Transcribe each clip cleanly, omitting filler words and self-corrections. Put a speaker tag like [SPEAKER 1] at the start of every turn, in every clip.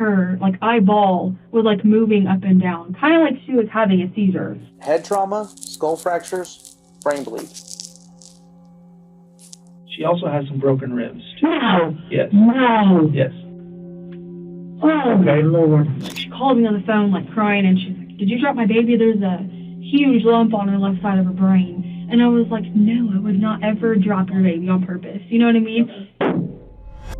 [SPEAKER 1] her, like, eyeball was, like, moving up and down, kind of like she was having a seizure.
[SPEAKER 2] Head trauma, skull fractures, brain bleed.
[SPEAKER 3] She also has some broken ribs, too.
[SPEAKER 1] No!
[SPEAKER 3] Yes.
[SPEAKER 1] No!
[SPEAKER 3] Yes.
[SPEAKER 1] Oh, okay, Lord. She called me on the phone, like, crying, and she's like, did you drop my baby? There's a huge lump on her left side of her brain. And I was like, no, I would not ever drop your baby on purpose. You know what I mean?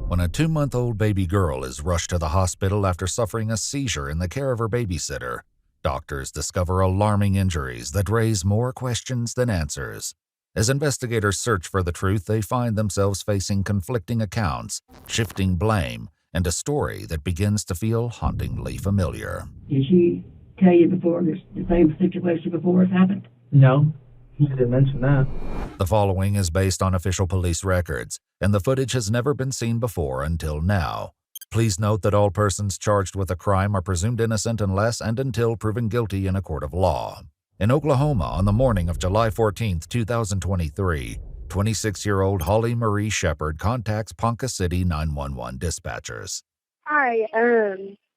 [SPEAKER 4] When a 2-month-old baby girl is rushed to the hospital after suffering a seizure in the care of her babysitter, doctors discover alarming injuries that raise more questions than answers. As investigators search for the truth, they find themselves facing conflicting accounts, shifting blame, and a story that begins to feel hauntingly familiar.
[SPEAKER 5] Did she tell you before the same situation before it's happened?
[SPEAKER 3] No, he didn't mention that.
[SPEAKER 4] The following is based on official police records, and the footage has never been seen before until now. Please note that all persons charged with a crime are presumed innocent unless and until proven guilty in a court of law. In Oklahoma, on the morning of July 14, 2023, 26-year-old Holly Marie Shepard contacts Ponca City 911 dispatchers.
[SPEAKER 6] Hi, I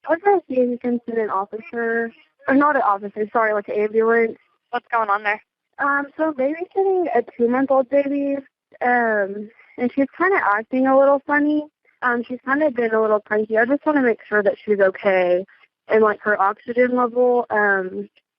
[SPEAKER 6] was trying to see if you can send an officer, or not an officer, sorry, like an ambulance.
[SPEAKER 7] What's going on there?
[SPEAKER 6] So babysitting a 2-month-old baby, and she's kind of acting a little funny. She's kind of been a little cranky. I just want to make sure that she's okay, and like her oxygen level,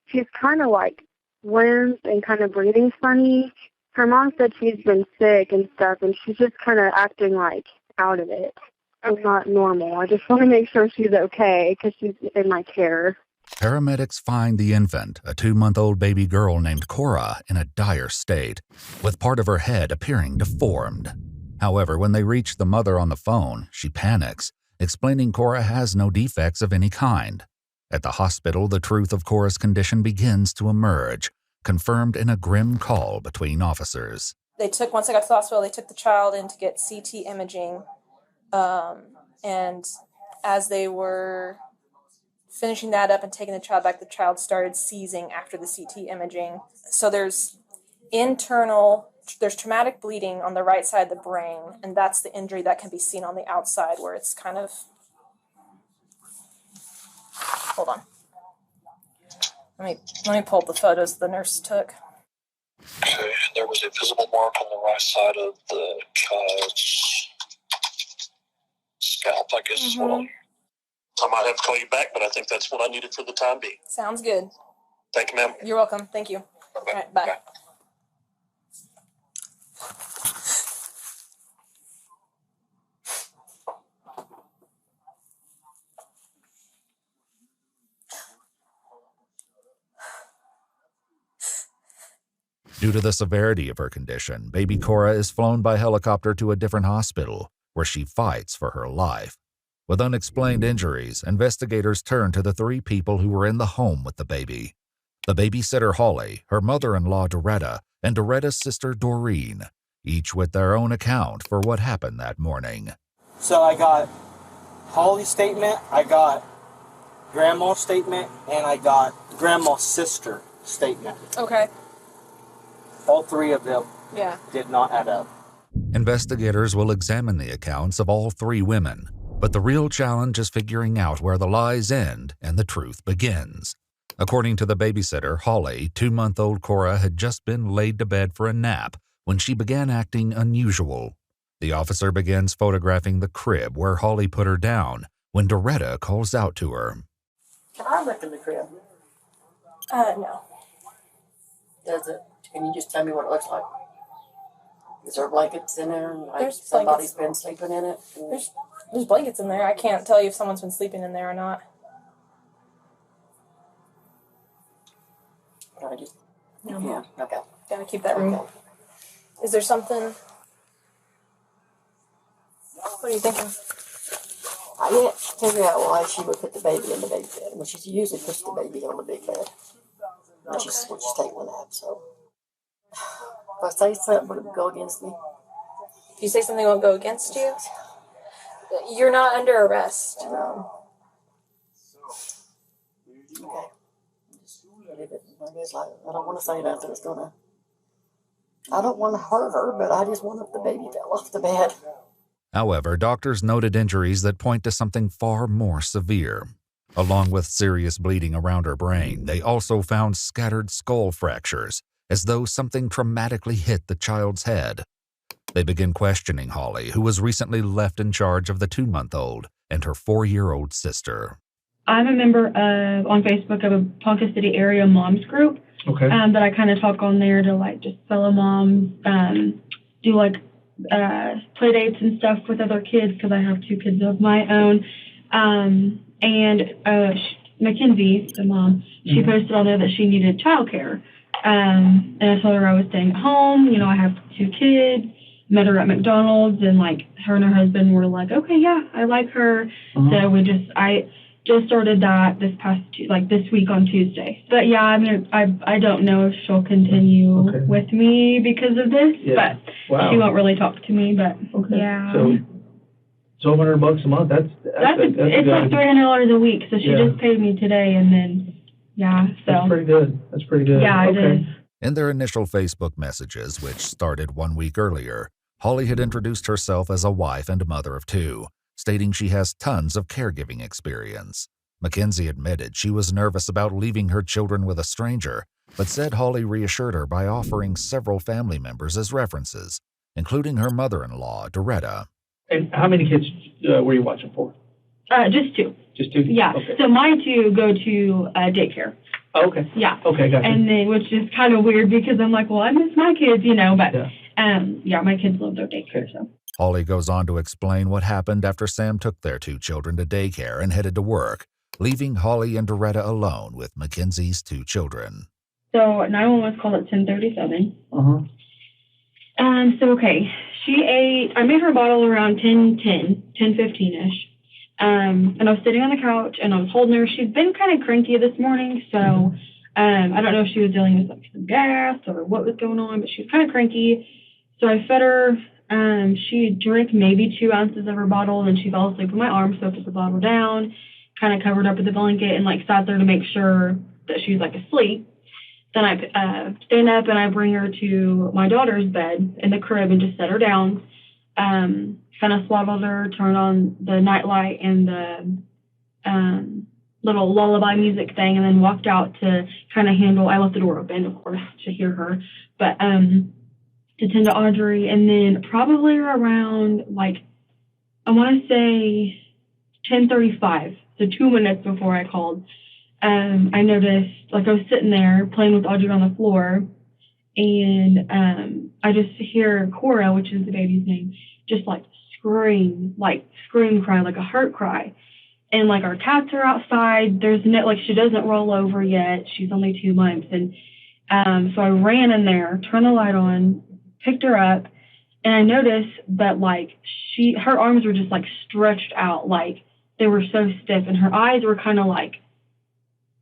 [SPEAKER 6] she's kind of like limp and kind of breathing funny. Her mom said she's been sick and stuff, and she's just kind of acting like out of it. It's not normal. I just want to make sure she's okay because she's in my care.
[SPEAKER 4] Paramedics find the infant, a 2-month-old baby girl named Cora, in a dire state, with part of her head appearing deformed. However, when they reach the mother on the phone, she panics, explaining Cora has no defects of any kind. At the hospital, the truth of Cora's condition begins to emerge, confirmed in a grim call between officers.
[SPEAKER 7] Once I got to the hospital, they took the child in to get CT imaging. And as they were finishing that up and taking the child back, the child started seizing after the CT imaging. So there's traumatic bleeding on the right side of the brain, and that's the injury that can be seen on the outside where it's kind of... Hold on. Let me pull up the photos the nurse took.
[SPEAKER 8] Okay, and there was a visible mark on the right side of the child's scalp, I guess is what I might have to call you back, but I think that's what I needed for the time being.
[SPEAKER 7] Sounds good.
[SPEAKER 8] Thank you, ma'am.
[SPEAKER 7] You're welcome. Thank you.
[SPEAKER 8] Bye-bye.
[SPEAKER 7] All right, bye.
[SPEAKER 8] Bye.
[SPEAKER 4] Due to the severity of her condition, baby Cora is flown by helicopter to a different hospital, where she fights for her life. With unexplained injuries, investigators turn to the 3 people who were in the home with the baby. The babysitter Holly, her mother-in-law Doretta, and Doretta's sister Doreen, each with their own account for what happened that morning.
[SPEAKER 9] So I got Holly's statement, I got Grandma's statement, and I got Grandma's sister statement.
[SPEAKER 7] Okay.
[SPEAKER 9] All 3 of them did not add up.
[SPEAKER 4] Investigators will examine the accounts of all 3 women, but the real challenge is figuring out where the lies end and the truth begins. According to the babysitter, Holly, 2-month-old Cora had just been laid to bed for a nap when she began acting unusual. The officer begins photographing the crib where Holly put her down when Doretta calls out to her.
[SPEAKER 10] Can I look in the crib?
[SPEAKER 7] No.
[SPEAKER 10] Does it? Can you just tell me what it looks like? Is there blankets in there? Like
[SPEAKER 7] There's
[SPEAKER 10] somebody's
[SPEAKER 7] blankets.
[SPEAKER 10] been sleeping in it?
[SPEAKER 7] There's blankets in there. I can't tell you if someone's been sleeping in there or not.
[SPEAKER 10] Can I just...
[SPEAKER 7] No.
[SPEAKER 10] Yeah, okay.
[SPEAKER 7] Gotta keep that room.
[SPEAKER 10] Okay.
[SPEAKER 7] Is there something? What are you thinking?
[SPEAKER 10] I can't figure out why she would put the baby in the baby bed. Well, she usually puts the baby on the big bed when she's taking a nap, so... If I say something, would it go against me?
[SPEAKER 7] If you say something won't go against you, you're not under arrest.
[SPEAKER 10] No. Okay. I don't want to say nothing that's gonna... I don't want to hurt her, but I just want if the baby fell off the bed.
[SPEAKER 4] However, doctors noted injuries that point to something far more severe. Along with serious bleeding around her brain, they also found scattered skull fractures, as though something traumatically hit the child's head. They begin questioning Holly, who was recently left in charge of the 2-month-old and her 4-year-old sister.
[SPEAKER 1] I'm a member on Facebook of a Ponca City area moms group.
[SPEAKER 3] Okay.
[SPEAKER 1] That I kind of talk on there to like just fellow moms, do like play dates and stuff with other kids because I have 2 kids of my own. And Mackenzie, the mom, she posted on there that she needed childcare. And I told her I was staying at home. You know, I have 2 kids. Met her at McDonald's, and like her and her husband were like, okay, yeah, I like her. So I just started that this week on Tuesday. But yeah, I mean, I don't know if she'll continue with me because of this, but she won't really talk to me. But yeah.
[SPEAKER 3] So $1,200 a month. That's
[SPEAKER 1] it's like $300 a week. So she just paid me today, and then so
[SPEAKER 3] that's pretty good. That's pretty good.
[SPEAKER 1] Yeah, it is.
[SPEAKER 4] In their initial Facebook messages, which started 1 week earlier, Holly had introduced herself as a wife and mother of 2, stating she has tons of caregiving experience. Mackenzie admitted she was nervous about leaving her children with a stranger, but said Holly reassured her by offering several family members as references, including her mother-in-law, Doretta.
[SPEAKER 3] And how many kids were you watching for?
[SPEAKER 1] Just 2.
[SPEAKER 3] Just 2?
[SPEAKER 1] Yeah.
[SPEAKER 3] Okay.
[SPEAKER 1] So my 2 go to daycare.
[SPEAKER 3] Oh, okay.
[SPEAKER 1] Yeah.
[SPEAKER 3] Okay, gotcha.
[SPEAKER 1] And then, which is kind of weird because I'm like, well, I miss my kids, you know, but my kids love their daycare, so.
[SPEAKER 4] Holly goes on to explain what happened after Sam took their 2 children to daycare and headed to work, leaving Holly and Doretta alone with Mackenzie's 2 children.
[SPEAKER 1] So 911 was called at 10:37. So okay, I made her a bottle around 10:15-ish. And I was sitting on the couch and I was holding her. She'd been kind of cranky this morning, so I don't know if she was dealing with like some gas or what was going on, but she was kind of cranky. So I fed her. She drank maybe 2 ounces of her bottle, and she fell asleep in my arms. So I put the bottle down, kind of covered up with the blanket, and like sat there to make sure that she was like asleep. Then I stand up and I bring her to my daughter's bed in the crib and just set her down. Kind of swaddled her, turned on the nightlight and the little lullaby music thing, and then walked out to kind of handle. I left the door open, of course, to hear her, but to tend to Audrey. And then probably around like I want to say 10:35, so 2 minutes before I called, I noticed like I was sitting there playing with Audrey on the floor, and I just hear Cora, which is the baby's name, just like scream cry, like a hurt cry. And like our cats are outside. There's no, like, she doesn't roll over yet. She's only 2 months. And so I ran in there, turned the light on, picked her up, and I noticed that like her arms were just like stretched out, like they were so stiff, and her eyes were kind of like,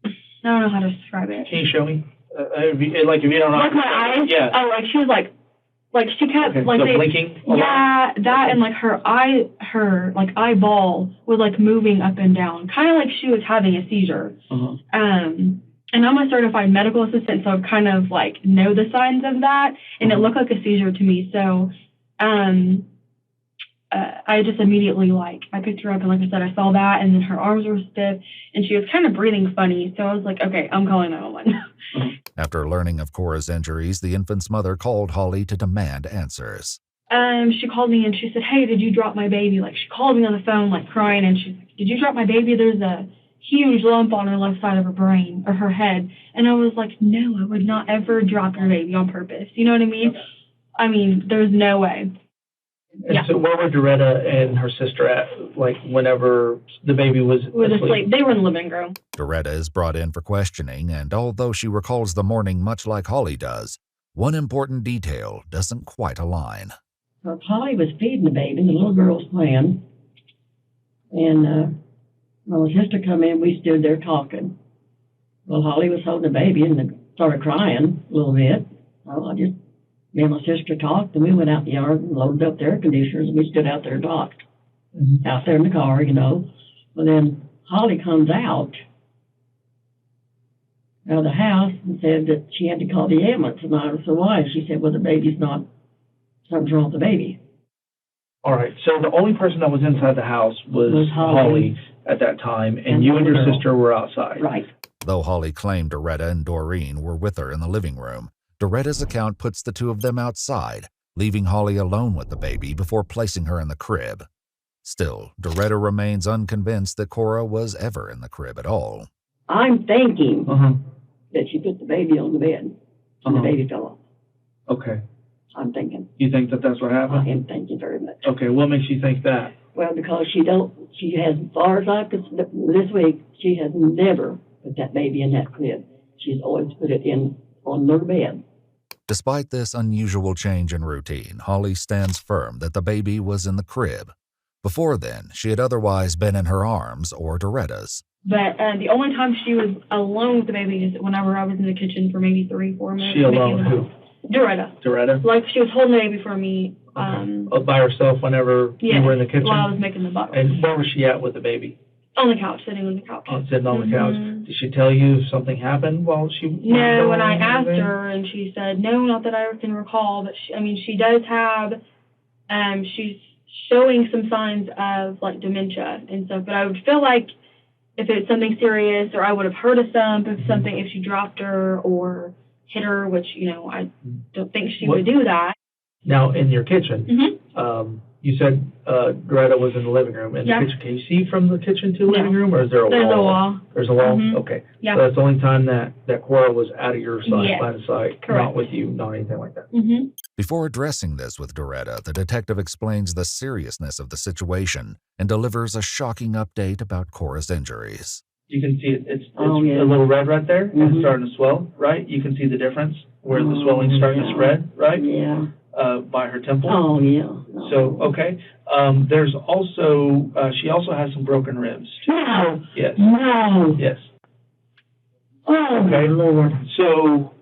[SPEAKER 1] I don't know how to describe it.
[SPEAKER 3] Can you show me? If you don't know.
[SPEAKER 1] Like my eyes?
[SPEAKER 3] Yeah.
[SPEAKER 1] Oh, like she was like she kept like
[SPEAKER 3] so blinking.
[SPEAKER 1] Yeah, that, and like her like eyeball was like moving up and down, kind of like she was having a seizure. And I'm a certified medical assistant, so I kind of like know the signs of that, and it looked like a seizure to me. So I just immediately I picked her up, and like I said, I saw that, and then her arms were stiff, and she was kind of breathing funny. So I was like, okay, I'm calling 911.
[SPEAKER 4] After learning of Cora's injuries, the infant's mother called Holly to demand answers.
[SPEAKER 1] She called me and she said, hey, did you drop my baby? Like, she called me on the phone, like crying, and she's like, did you drop my baby? There's a huge lump on her left side of her brain, or her head. And I was like, no, I would not ever drop your baby on purpose. You know what I mean? I mean, there's no way.
[SPEAKER 3] And so where were Doretta and her sister at, like, whenever the baby was asleep?
[SPEAKER 1] They were in the living room.
[SPEAKER 4] Doretta is brought in for questioning, and although she recalls the morning much like Holly does, one important detail doesn't quite align.
[SPEAKER 5] Well, Holly was feeding the baby, and the little girl was playing. And when my sister come in, we stood there talking. Well, Holly was holding the baby and started crying a little bit. Well, me and my sister talked, and we went out in the yard and loaded up the air conditioners, and we stood out there and talked. Out there in the car, you know. Well, then Holly comes out of the house and said that she had to call the ambulance. And I said, why? She said, well, the baby's not, something's wrong with the baby.
[SPEAKER 3] All right. So the only person that was inside the house was Holly at that time, and you and your sister were outside.
[SPEAKER 5] Right.
[SPEAKER 4] Though Holly claimed Doretta and Doreen were with her in the living room, Doretta's account puts the two of them outside, leaving Holly alone with the baby before placing her in the crib. Still, Doretta remains unconvinced that Cora was ever in the crib at all.
[SPEAKER 5] I'm thinking that she put the baby on the bed and the baby fell off.
[SPEAKER 3] Okay.
[SPEAKER 5] I'm thinking.
[SPEAKER 3] You think that that's what happened?
[SPEAKER 5] I am thinking very much.
[SPEAKER 3] Okay. What makes you think that?
[SPEAKER 5] Well, because she has, as far as I could, this week, she has never put that baby in that crib. She's always put it on their bed.
[SPEAKER 4] Despite this unusual change in routine, Holly stands firm that the baby was in the crib. Before then, she had otherwise been in her arms or Doretta's.
[SPEAKER 1] But the only time she was alone with the baby is whenever I was in the kitchen for maybe 3-4 minutes.
[SPEAKER 3] She alone? Who?
[SPEAKER 1] Doretta. Like, she was holding the baby for me.
[SPEAKER 3] By herself whenever you were in the kitchen?
[SPEAKER 1] While I was making the bottle.
[SPEAKER 3] And where was she at with the baby?
[SPEAKER 1] On the couch, sitting on the couch.
[SPEAKER 3] Oh, sitting on the couch. Did she tell you if something happened while she was
[SPEAKER 1] No, when I asked her, and she said, no, not that I can recall, but she does have, she's showing some signs of, like, dementia and stuff, but I would feel like if it's something serious, or I would have heard of if she dropped her or hit her, which, I don't think she would do that.
[SPEAKER 3] Now, in your kitchen, you said Doretta was in the living room. In the kitchen, can you see from the kitchen to the living room, or is there a wall?
[SPEAKER 1] There's a wall.
[SPEAKER 3] There's a wall? Okay.
[SPEAKER 1] Yeah.
[SPEAKER 3] So that's the only time that Cora was out of your sight, line of sight,
[SPEAKER 1] Correct.
[SPEAKER 3] not with you, not anything like that.
[SPEAKER 4] Before addressing this with Doretta, the detective explains the seriousness of the situation and delivers a shocking update about Cora's injuries.
[SPEAKER 3] You can see it's a little red right there, and it's starting to swell, right? You can see the difference where the swelling's starting to spread, right?
[SPEAKER 5] Yeah.
[SPEAKER 3] By her temple.
[SPEAKER 5] Oh, yeah.
[SPEAKER 3] So, okay. There's also, she also has some broken ribs.
[SPEAKER 5] No.
[SPEAKER 3] Yes.
[SPEAKER 5] No.
[SPEAKER 3] Yes.
[SPEAKER 5] Oh,
[SPEAKER 3] okay.
[SPEAKER 5] Lord.
[SPEAKER 3] So,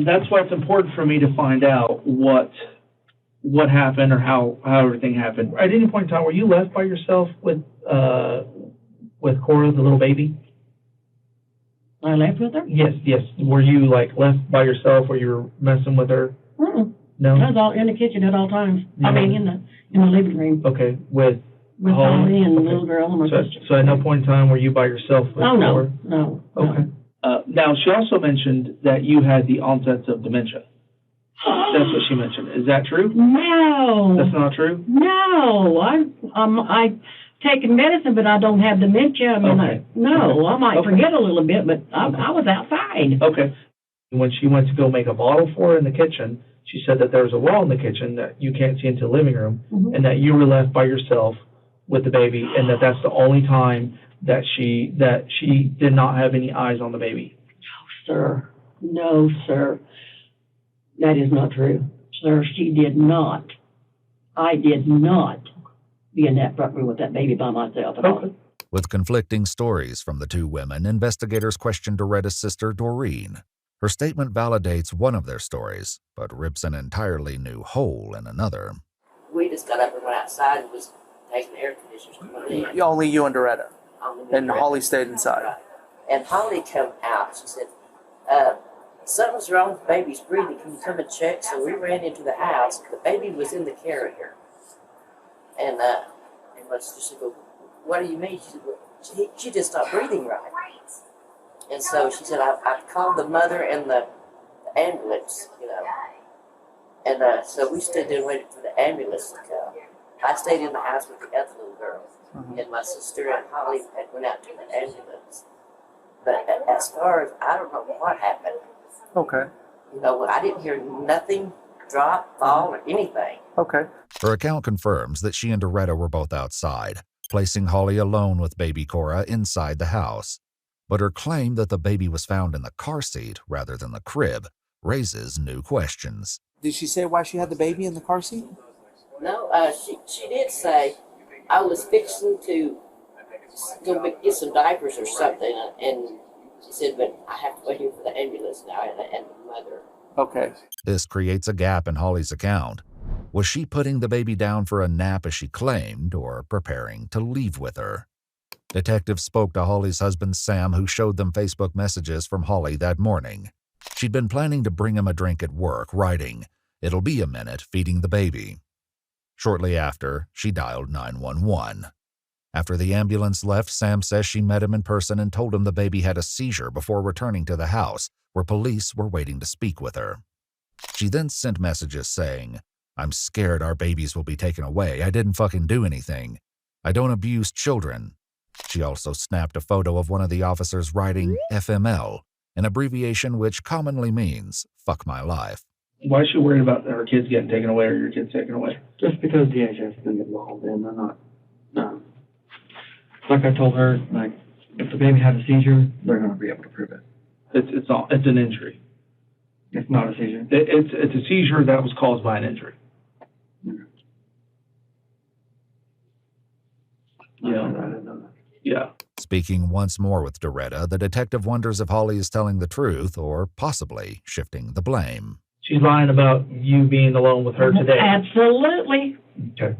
[SPEAKER 3] that's why it's important for me to find out what happened or how everything happened. At any point in time, were you left by yourself with Cora, the little baby?
[SPEAKER 5] I left with her?
[SPEAKER 3] Yes. Were you, like, left by yourself or you were messing with her? No?
[SPEAKER 5] I was all in the kitchen at all times. I mean, in the living room.
[SPEAKER 3] Okay, with
[SPEAKER 5] Holly and the little girl and my sister.
[SPEAKER 3] So at no point in time were you by yourself with Cora?
[SPEAKER 5] No.
[SPEAKER 3] Okay. Now, she also mentioned that you had the onsets of dementia. That's what she mentioned. Is that true?
[SPEAKER 5] No.
[SPEAKER 3] That's not true?
[SPEAKER 5] No. I taking medicine, but I don't have dementia. I mean, I might forget a little bit, but I was outside.
[SPEAKER 3] Okay. When she went to go make a bottle for her in the kitchen, she said that there was a wall in the kitchen that you can't see into the living room, and that you were left by yourself with the baby, and that's the only time that she did not have any eyes on the baby.
[SPEAKER 5] No, sir. That is not true. Sir, she did not. I did not be in that front room with that baby by myself at all.
[SPEAKER 4] With conflicting stories from the two women, investigators questioned Doretta's sister, Doreen. Her statement validates one of their stories, but rips an entirely new hole in another.
[SPEAKER 10] We just got up and went outside and was taking the air conditioners coming in.
[SPEAKER 2] Only you and Doretta. And
[SPEAKER 10] Doretta.
[SPEAKER 2] Holly stayed inside.
[SPEAKER 10] Right. And Holly came out. She said, something's wrong with the baby's breathing. Can you come and check? So we ran into the house. The baby was in the carrier. And my sister said, what do you mean? She said, well, she just stopped breathing right. And so she said, I called the mother and the ambulance, And so we stood there waiting for the ambulance to come. I stayed in the house with the other little girl. And my sister and Holly had went out to the ambulance. But as far as, I don't know what happened.
[SPEAKER 2] Okay.
[SPEAKER 10] I didn't hear nothing drop, fall, or anything.
[SPEAKER 2] Okay.
[SPEAKER 4] Her account confirms that she and Doretta were both outside, placing Holly alone with baby Cora inside the house. But her claim that the baby was found in the car seat rather than the crib raises new questions.
[SPEAKER 2] Did she say why she had the baby in the car seat?
[SPEAKER 10] No, she did say, I was fixing to go get some diapers or something, and she said, but I have to wait here for the ambulance now and the mother.
[SPEAKER 2] Okay.
[SPEAKER 4] This creates a gap in Holly's account. Was she putting the baby down for a nap as she claimed, or preparing to leave with her? Detectives spoke to Holly's husband, Sam, who showed them Facebook messages from Holly that morning. She'd been planning to bring him a drink at work, writing, "It'll be a minute feeding the baby." Shortly after, she dialed 911. After the ambulance left, Sam says she met him in person and told him the baby had a seizure before returning to the house, where police were waiting to speak with her. She then sent messages saying, "I'm scared our babies will be taken away. I didn't fucking do anything. I don't abuse children." She also snapped a photo of one of the officers writing FML, an abbreviation which commonly means fuck my life.
[SPEAKER 3] Why is she worried about her kids getting taken away or your kids taken away?
[SPEAKER 11] Just because DHS has been involved and they're not, no. Like I told her, like, if the baby had a seizure, they're going to be able to prove it.
[SPEAKER 3] It's an injury.
[SPEAKER 11] It's not a seizure.
[SPEAKER 3] It's a seizure that was caused by an injury. Yeah.
[SPEAKER 11] I didn't know that.
[SPEAKER 3] Yeah.
[SPEAKER 4] Speaking once more with Doretta, the detective wonders if Holly is telling the truth or possibly shifting the blame.
[SPEAKER 3] She's lying about you being alone with her today.
[SPEAKER 5] Absolutely.
[SPEAKER 3] Okay.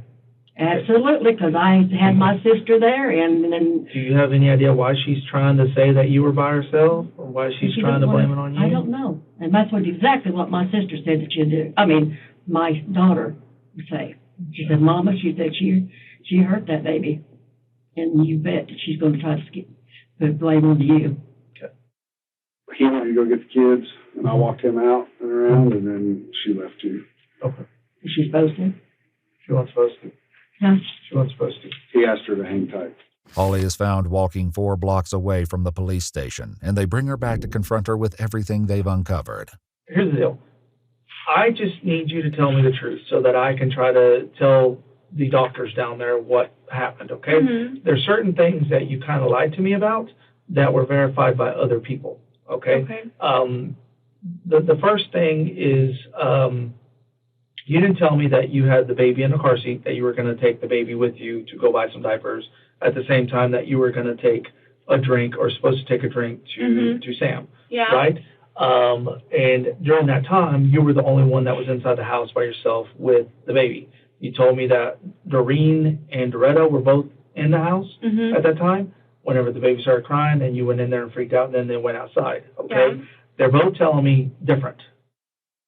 [SPEAKER 5] Absolutely, because I had my sister there, and then...
[SPEAKER 3] Do you have any idea why she's trying to say that you were by herself, or why she's trying to blame it on you?
[SPEAKER 5] I don't know. And that's exactly what my sister said that she'd do. I mean, my daughter would say. She said, Mama, she said she hurt that baby. And you bet that she's going to try to put blame on you.
[SPEAKER 3] Okay.
[SPEAKER 12] He wanted to go get the kids, and I walked him out and around, and then she left too.
[SPEAKER 3] Okay.
[SPEAKER 5] Is she supposed to?
[SPEAKER 3] She wasn't supposed to.
[SPEAKER 5] Huh?
[SPEAKER 3] She wasn't supposed to.
[SPEAKER 12] He asked her to hang tight.
[SPEAKER 4] Holly is found walking 4 blocks away from the police station, and they bring her back to confront her with everything they've uncovered.
[SPEAKER 3] Here's the deal. I just need you to tell me the truth so that I can try to tell the doctors down there what happened, okay? Mm-hmm. There's certain things that you kind of lied to me about that were verified by other people, okay? The first thing is you didn't tell me that you had the baby in a car seat, that you were going to take the baby with you to go buy some diapers at the same time that you were going to take a drink or supposed to take a drink to Sam, right? And during that time, you were the only one that was inside the house by yourself with the baby. You told me that Doreen and Doretta were both in the house at that time whenever the baby started crying, and you went in there and freaked out, and then they went outside, okay? Yeah. They're both telling me different.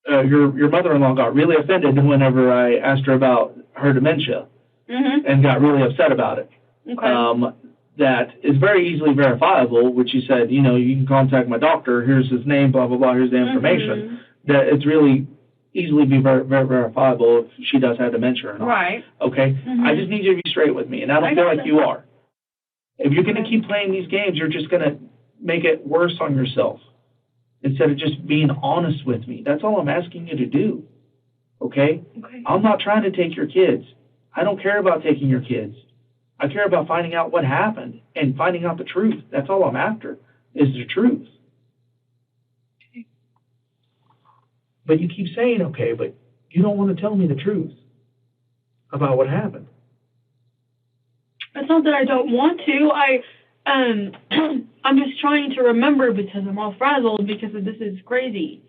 [SPEAKER 3] Your mother-in-law got really offended whenever I asked her about her dementia and got really upset about it. Okay. That is very easily verifiable, which you said, you can contact my doctor, here's his name, blah, blah, blah, here's the information. That it's really easily be verifiable if she does have dementia or not. Right. Okay? I just need you to be straight with me, and I don't feel like you are. If you're going to keep playing these games, you're just going to make it worse on yourself instead of just being honest with me. That's all I'm asking you to do. Okay? I'm not trying to take your kids. I don't care about taking your kids. I care about finding out what happened and finding out the truth. That's all I'm after, is the truth. Okay. But you keep saying, okay, but you don't want to tell me the truth about what happened.
[SPEAKER 1] It's not that I don't want to. I'm just trying to remember because I'm all frazzled because this is crazy.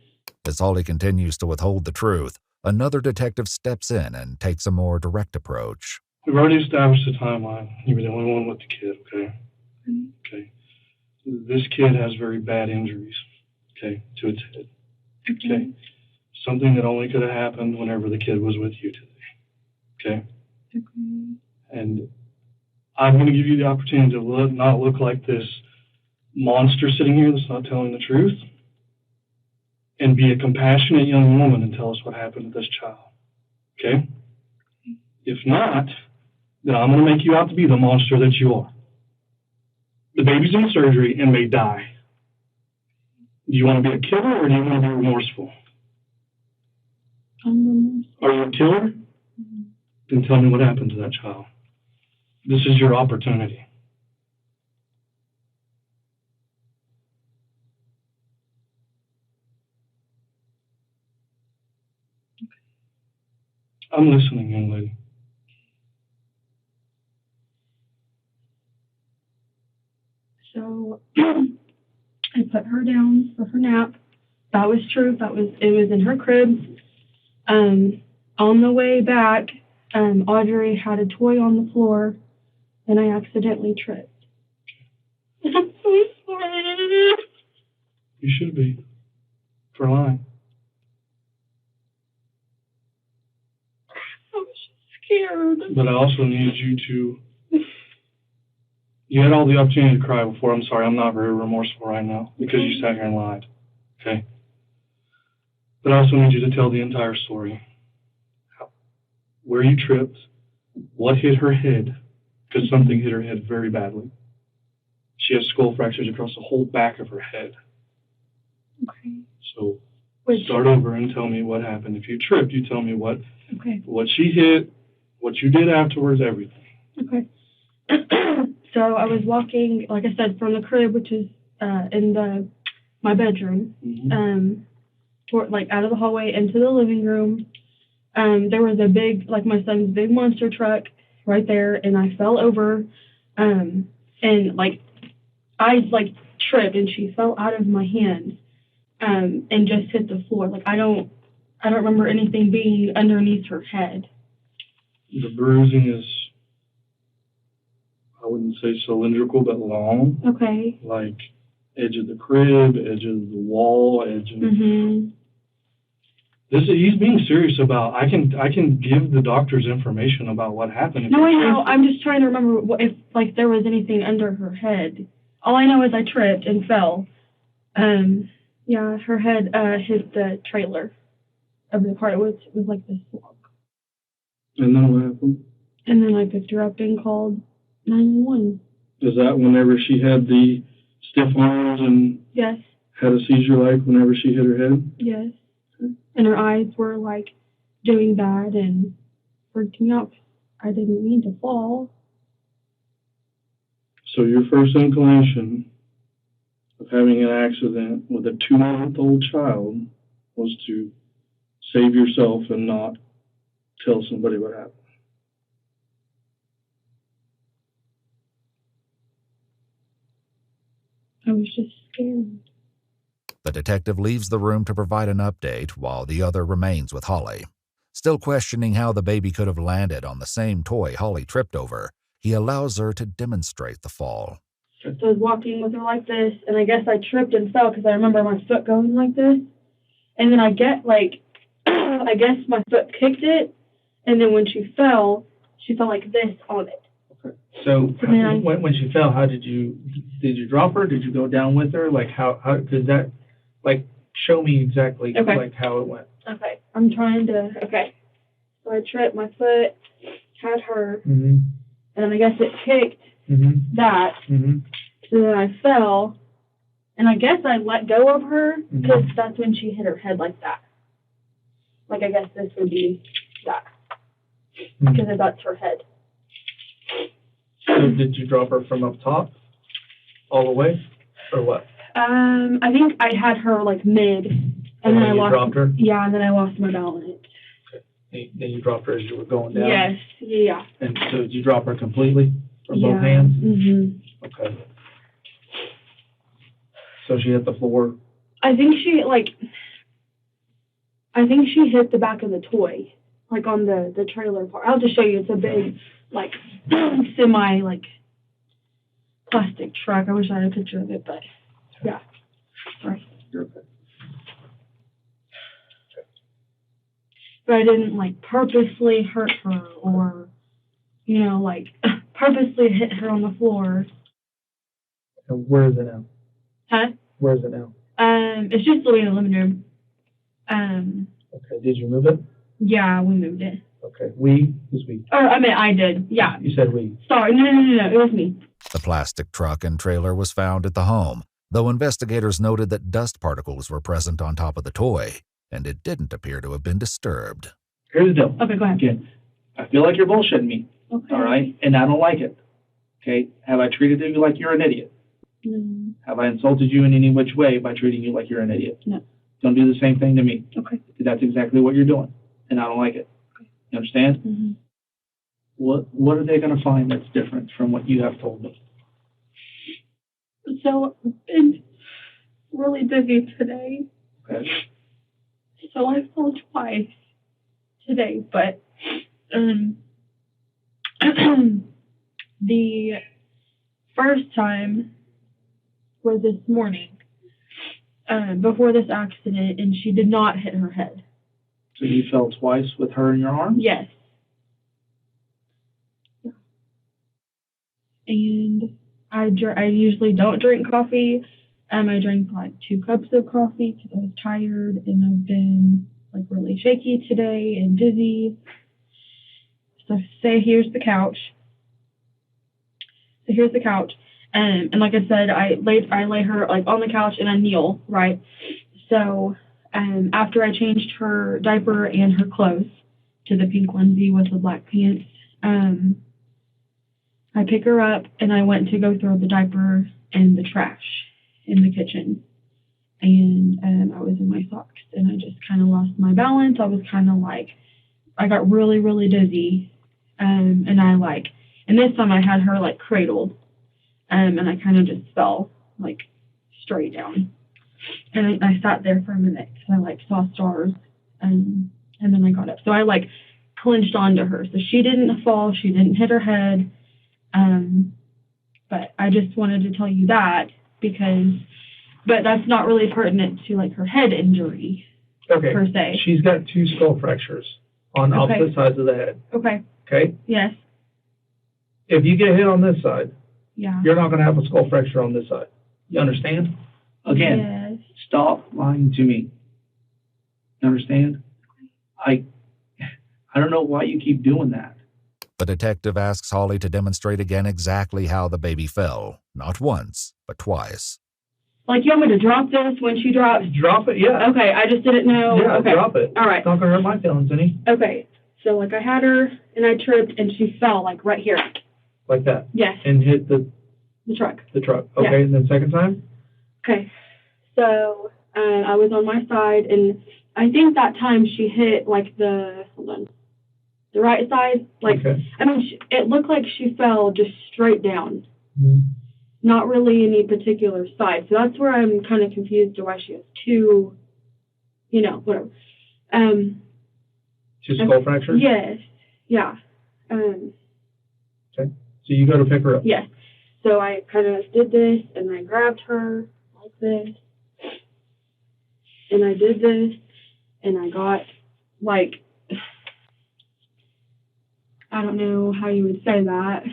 [SPEAKER 4] As Holly continues to withhold the truth, another detective steps in and takes a more direct approach.
[SPEAKER 13] We've already established a timeline. You were the only one with the kid, okay? Okay. This kid has very bad injuries, okay, to its head. Okay. Something that only could have happened whenever the kid was with you today. Okay? And I'm going to give you the opportunity to not look like this monster sitting here that's not telling the truth, and be a compassionate young woman and tell us what happened to this child. Okay? If not, then I'm going to make you out to be the monster that you are. The baby's in surgery and may die. Do you want to be a killer or do you want to be remorseful? Are you a killer? Then tell me what happened to that child. This is your opportunity. I'm listening, young lady.
[SPEAKER 1] So I put her down for her nap. That was true. It was in her crib. On the way back, Audrey had a toy on the floor, and I accidentally tripped. I'm so sorry.
[SPEAKER 13] You should be. For lying.
[SPEAKER 1] I was just
[SPEAKER 13] But I also need you to. You had all the opportunity to cry before. I'm sorry, I'm not very remorseful right now because you sat here and lied. Okay? But I also need you to tell the entire story. Where you tripped, what hit her head, because something hit her head very badly. She has skull fractures across the whole back of her head.
[SPEAKER 1] Okay.
[SPEAKER 13] So start over and tell me what happened. If you tripped, you tell me what she hit, what you did afterwards, everything.
[SPEAKER 1] Okay. So I was walking, like I said, from the crib, which is in my bedroom, out of the hallway into the living room. There was a big, like my son's big monster truck right there, and I fell over, and I tripped, and she fell out of my hand, and just hit the floor. Like I don't remember anything being underneath her head.
[SPEAKER 13] The bruising is, I wouldn't say cylindrical, but long.
[SPEAKER 1] Okay.
[SPEAKER 13] Like edge of the crib, edge of the wall, edge of. He's being serious about. I can give the doctors information about what happened.
[SPEAKER 1] No, I know. I'm just trying to remember if there was anything under her head. All I know is I tripped and fell. Yeah, her head hit the trailer of the car. It was like this log.
[SPEAKER 13] And then what happened?
[SPEAKER 1] And then I picked her up and called 911.
[SPEAKER 13] Is that whenever she had the stiff arms and
[SPEAKER 1] Yes.
[SPEAKER 13] had a seizure, like whenever she hit her head?
[SPEAKER 1] Yes. And her eyes were doing bad and freaked me out. I didn't mean to fall.
[SPEAKER 13] So your first inclination of having an accident with a 2-month-old child was to save yourself and not tell somebody what happened.
[SPEAKER 1] I was just scared.
[SPEAKER 4] The detective leaves the room to provide an update while the other remains with Holly. Still questioning how the baby could have landed on the same toy Holly tripped over, he allows her to demonstrate the fall.
[SPEAKER 1] So I was walking with her like this, and I guess I tripped and fell because I remember my foot going like this. And then I guess my foot kicked it, and then when she fell like this on it.
[SPEAKER 3] Okay. So when she fell, how did you drop her? Did you go down with her? Like how does that show me exactly how it went?
[SPEAKER 1] Okay, I'm trying to. Okay, so I tripped, my foot had her, and then I guess it kicked that. So then I fell, and I guess I let go of her because that's when she hit her head like that. Like I guess this would be that because that's her head.
[SPEAKER 3] So did you drop her from up top all the way, or what?
[SPEAKER 1] I think I had her mid, and then I lost.
[SPEAKER 3] Dropped her?
[SPEAKER 1] Yeah, and then I lost my balance.
[SPEAKER 3] Okay. Then you dropped her as you were going down.
[SPEAKER 1] Yes. Yeah.
[SPEAKER 3] And so did you drop her completely from both hands? Okay. So she hit the floor.
[SPEAKER 1] I think she hit the back of the toy, on the trailer part. I'll just show you. It's a big, semi, plastic truck. I wish I had a picture of it, but yeah. Right.
[SPEAKER 3] You're okay.
[SPEAKER 1] But I didn't purposely hurt her or, purposely hit her on the floor.
[SPEAKER 3] And where is it now?
[SPEAKER 1] Huh?
[SPEAKER 3] Where is it now?
[SPEAKER 1] It's just in the living room.
[SPEAKER 3] Okay. Did you move it?
[SPEAKER 1] Yeah, we moved it.
[SPEAKER 3] Okay. Who's we?
[SPEAKER 1] Or I did. Yeah.
[SPEAKER 3] You said we.
[SPEAKER 1] Sorry. No. It was me.
[SPEAKER 4] The plastic truck and trailer was found at the home, though investigators noted that dust particles were present on top of the toy, and it didn't appear to have been disturbed.
[SPEAKER 3] Here's the deal.
[SPEAKER 1] Okay, go ahead.
[SPEAKER 3] Again, I feel like you're bullshitting me.
[SPEAKER 1] Okay.
[SPEAKER 3] All right? And I don't like it. Okay? Have I treated you like you're an idiot?
[SPEAKER 1] No.
[SPEAKER 3] Have I insulted you in any which way by treating you like you're an idiot?
[SPEAKER 1] No.
[SPEAKER 3] Don't do the same thing to me.
[SPEAKER 1] Okay.
[SPEAKER 3] That's exactly what you're doing, and I don't like it.
[SPEAKER 1] Okay.
[SPEAKER 3] You understand?
[SPEAKER 1] Mm-hmm.
[SPEAKER 3] What are they going to find that's different from what you have told me?
[SPEAKER 1] So I've been really busy today.
[SPEAKER 3] Okay.
[SPEAKER 1] So I fell twice today, but the first time was this morning, before this accident, and she did not hit her head.
[SPEAKER 3] So you fell twice with her in your arms?
[SPEAKER 1] Yes. and I usually don't drink coffee. I drank like 2 cups of coffee because I was tired and I've been like really shaky today and dizzy. So here's the couch. And like I said, I lay her like on the couch and I kneel, right? So after I changed her diaper and her clothes to the pink onesie with the black pants, I pick her up and I went to go throw the diaper in the trash in the kitchen. And I was in my socks and I just kind of lost my balance. I was kind of like, I got really, really dizzy. And this time I had her like cradled. And I kind of just fell like straight down. And I sat there for a minute because I like saw stars. And then I got up. So I like clinched onto her. So she didn't fall. She didn't hit her head. But I just wanted to tell you that but that's not really pertinent to like her head injury per se.
[SPEAKER 3] She's got 2 skull fractures on opposite sides of the head.
[SPEAKER 1] Okay.
[SPEAKER 3] Okay?
[SPEAKER 1] Yes.
[SPEAKER 3] If you get hit on this side,
[SPEAKER 1] yeah,
[SPEAKER 3] you're not going to have a skull fracture on this side. You understand? Again,
[SPEAKER 1] yes.
[SPEAKER 3] Stop lying to me. You understand? I don't know why you keep doing that.
[SPEAKER 4] The detective asks Holly to demonstrate again exactly how the baby fell, not once, but twice.
[SPEAKER 1] Like, you want me to drop this when she drops?
[SPEAKER 3] Drop it, yeah.
[SPEAKER 1] Okay, I just didn't know.
[SPEAKER 3] Yeah,
[SPEAKER 1] okay.
[SPEAKER 3] Drop it.
[SPEAKER 1] All right.
[SPEAKER 3] It's not going to hurt my feelings any.
[SPEAKER 1] Okay, so like I had her and I tripped and she fell like right here.
[SPEAKER 3] Like that?
[SPEAKER 1] Yes.
[SPEAKER 3] And hit the
[SPEAKER 1] truck.
[SPEAKER 3] The truck. Okay,
[SPEAKER 1] yeah.
[SPEAKER 3] And then second time?
[SPEAKER 1] Okay, so I was on my side and I think that time she hit like the right side. Like, okay. I mean, it looked like she fell just straight down. Mm-hmm. Not really any particular side. So that's where I'm kind of confused to why she has 2, whatever.
[SPEAKER 3] 2 skull fractures?
[SPEAKER 1] Yes. Yeah.
[SPEAKER 3] Okay. So you go to pick her up?
[SPEAKER 1] Yes. So I kind of did this and I grabbed her like this. And I did this and I got like, I don't know how you would say that.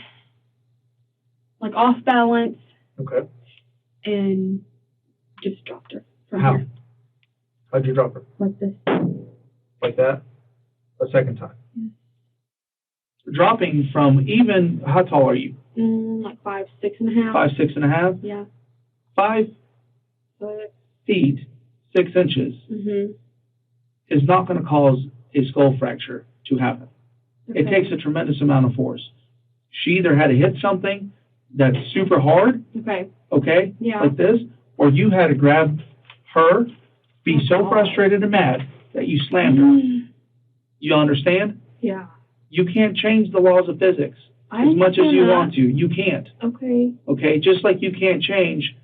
[SPEAKER 1] Like off balance.
[SPEAKER 3] Okay.
[SPEAKER 1] And just dropped her.
[SPEAKER 3] How?
[SPEAKER 1] Here.
[SPEAKER 3] How'd you drop her?
[SPEAKER 1] Like this.
[SPEAKER 3] Like that? A second time? Yes. Dropping from even, how tall are you?
[SPEAKER 1] Like 5'6.5".
[SPEAKER 3] 5'6.5"?
[SPEAKER 1] Yeah.
[SPEAKER 3] 5 feet, 6 inches is not going to cause a skull fracture to happen. Okay. It takes a tremendous amount of force. She either had to hit something that's super hard, okay,
[SPEAKER 1] yeah,
[SPEAKER 3] like this, or you had to grab her, be so frustrated and mad that you slammed her. You understand?
[SPEAKER 1] Yeah.
[SPEAKER 3] You can't change the laws of physics as much as you want to. You can't.
[SPEAKER 1] Okay.
[SPEAKER 3] Okay, just like you can't change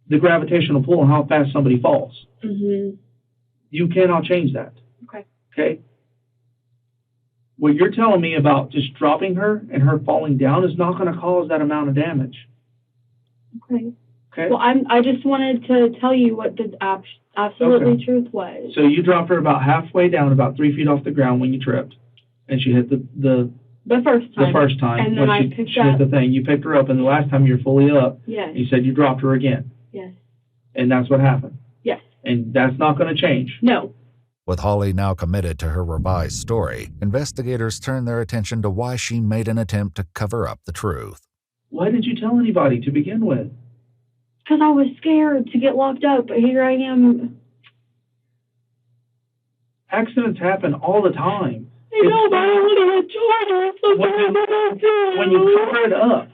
[SPEAKER 3] the gravitational pull and how fast somebody falls.
[SPEAKER 1] Mm-hmm.
[SPEAKER 3] You cannot change that.
[SPEAKER 1] Okay.
[SPEAKER 3] Okay? What you're telling me about just dropping her and her falling down is not going to cause that amount of damage.
[SPEAKER 1] Okay.
[SPEAKER 3] Okay.
[SPEAKER 1] Well, I just wanted to tell you what the absolutely truth was.
[SPEAKER 3] So you dropped her about halfway down, about 3 feet off the ground when you tripped, and she hit the
[SPEAKER 1] first time.
[SPEAKER 3] The first time.
[SPEAKER 1] And then
[SPEAKER 3] she hit the thing. You picked her up, and the last time you're fully up,
[SPEAKER 1] yes.
[SPEAKER 3] You said you dropped her again.
[SPEAKER 1] Yes.
[SPEAKER 3] And that's what happened.
[SPEAKER 1] Yes.
[SPEAKER 3] And that's not going to change.
[SPEAKER 1] No.
[SPEAKER 4] With Holly now committed to her revised story, investigators turn their attention to why she made an attempt to cover up the truth.
[SPEAKER 3] Why did you tell anybody to begin with?
[SPEAKER 1] Because I was scared to get locked up, but here I am.
[SPEAKER 3] Accidents happen all the time.
[SPEAKER 1] I know, but I only had children.
[SPEAKER 3] When you cover it up.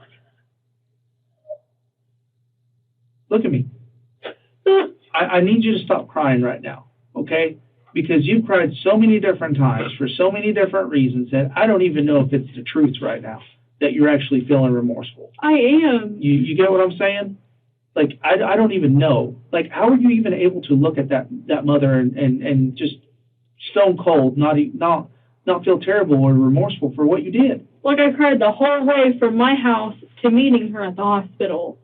[SPEAKER 3] Look at me. I need you to stop crying right now, okay? Because you've cried so many different times for so many different reasons that I don't even know if it's the truth right now, that you're actually feeling remorseful.
[SPEAKER 1] I am.
[SPEAKER 3] You get what I'm saying? Like, I don't even know. Like, how are you even able to look at that mother and just stone cold, not feel terrible or remorseful for what you did?
[SPEAKER 1] Like, I cried the whole way from my house to meeting her at the hospital.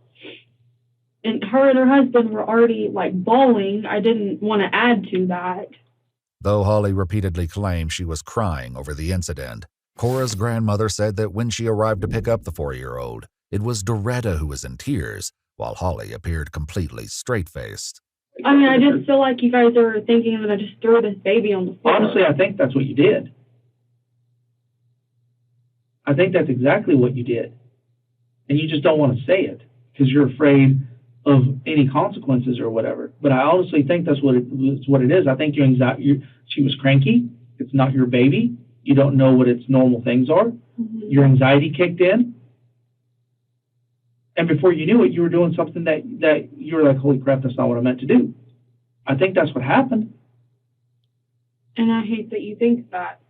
[SPEAKER 1] And her and her husband were already, like, bawling. I didn't want to add to that.
[SPEAKER 4] Though Holly repeatedly claimed she was crying over the incident, Cora's grandmother said that when she arrived to pick up the 4-year-old, It was Doretta who was in tears, while Holly appeared completely straight-faced.
[SPEAKER 1] I mean, I just feel like you guys are thinking that I just threw this baby on the floor.
[SPEAKER 3] Honestly, I think that's what you did. I think that's exactly what you did. And you just don't want to say it because you're afraid of any consequences or whatever. But I honestly think that's what it is. I think she was cranky. It's not your baby. You don't know what its normal things are. Mm-hmm. Your anxiety kicked in. And before you knew it, you were doing something that you were like, holy crap, that's not what I meant to do. I think that's what happened.
[SPEAKER 1] And I hate that you think that.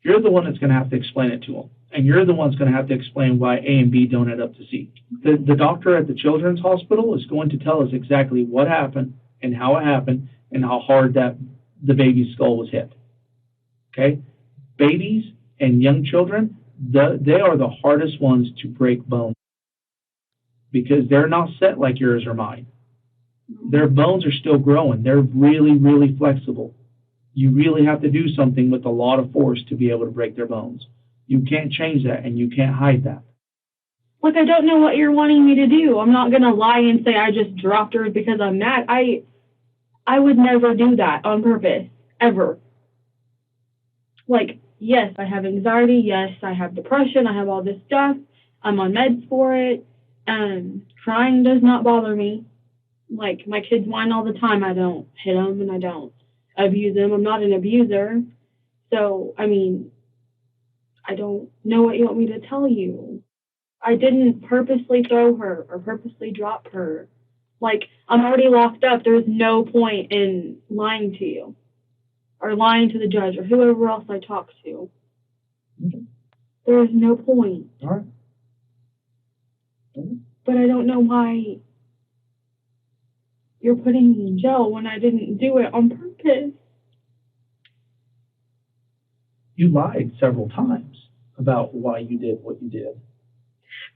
[SPEAKER 3] You're the one that's going to have to explain it to them. And you're the one that's going to have to explain why A and B don't add up to C. The doctor at the children's hospital is going to tell us exactly what happened and how it happened and how hard that the baby's skull was hit. Okay? Babies and young children, they are the hardest ones to break bones because they're not set like yours or mine. Their bones are still growing. They're really, really flexible. You really have to do something with a lot of force to be able to break their bones. You can't change that, and you can't hide that.
[SPEAKER 1] Like, I don't know what you're wanting me to do. I'm not going to lie and say I just dropped her because I'm mad. I would never do that on purpose, ever. Like, yes, I have anxiety. Yes, I have depression. I have all this stuff. I'm on meds for it. Crying does not bother me. Like, my kids whine all the time. I don't hit them, and I don't abuse them. I'm not an abuser. So, I mean, I don't know what you want me to tell you. I didn't purposely throw her or purposely drop her. Like, I'm already locked up. There's no point in lying to you or lying to the judge or whoever else I talk to. Okay. There is no point.
[SPEAKER 3] All right.
[SPEAKER 1] But I don't know why you're putting me in jail when I didn't do it on purpose.
[SPEAKER 3] You lied several times about why you did what you did.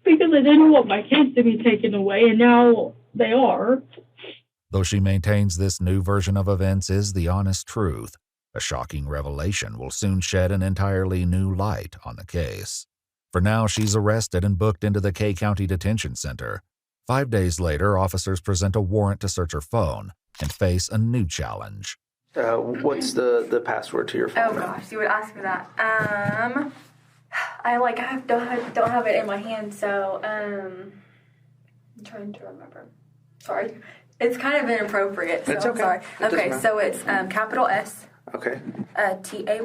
[SPEAKER 1] Because I didn't want my kids to be taken away, and now they are.
[SPEAKER 4] Though she maintains this new version of events is the honest truth, a shocking revelation will soon shed an entirely new light on the case. For now, she's arrested and booked into the Kay County Detention Center. 5 days later, officers present a warrant to search her phone and face a new challenge.
[SPEAKER 2] What's the password to your phone?
[SPEAKER 14] Oh gosh, you would ask me that. I don't have it in my hand, so I'm trying to remember. Sorry, it's kind of inappropriate. So
[SPEAKER 2] It's okay.
[SPEAKER 14] I'm sorry. Okay, so it's capital S.
[SPEAKER 2] Okay.
[SPEAKER 14] TAY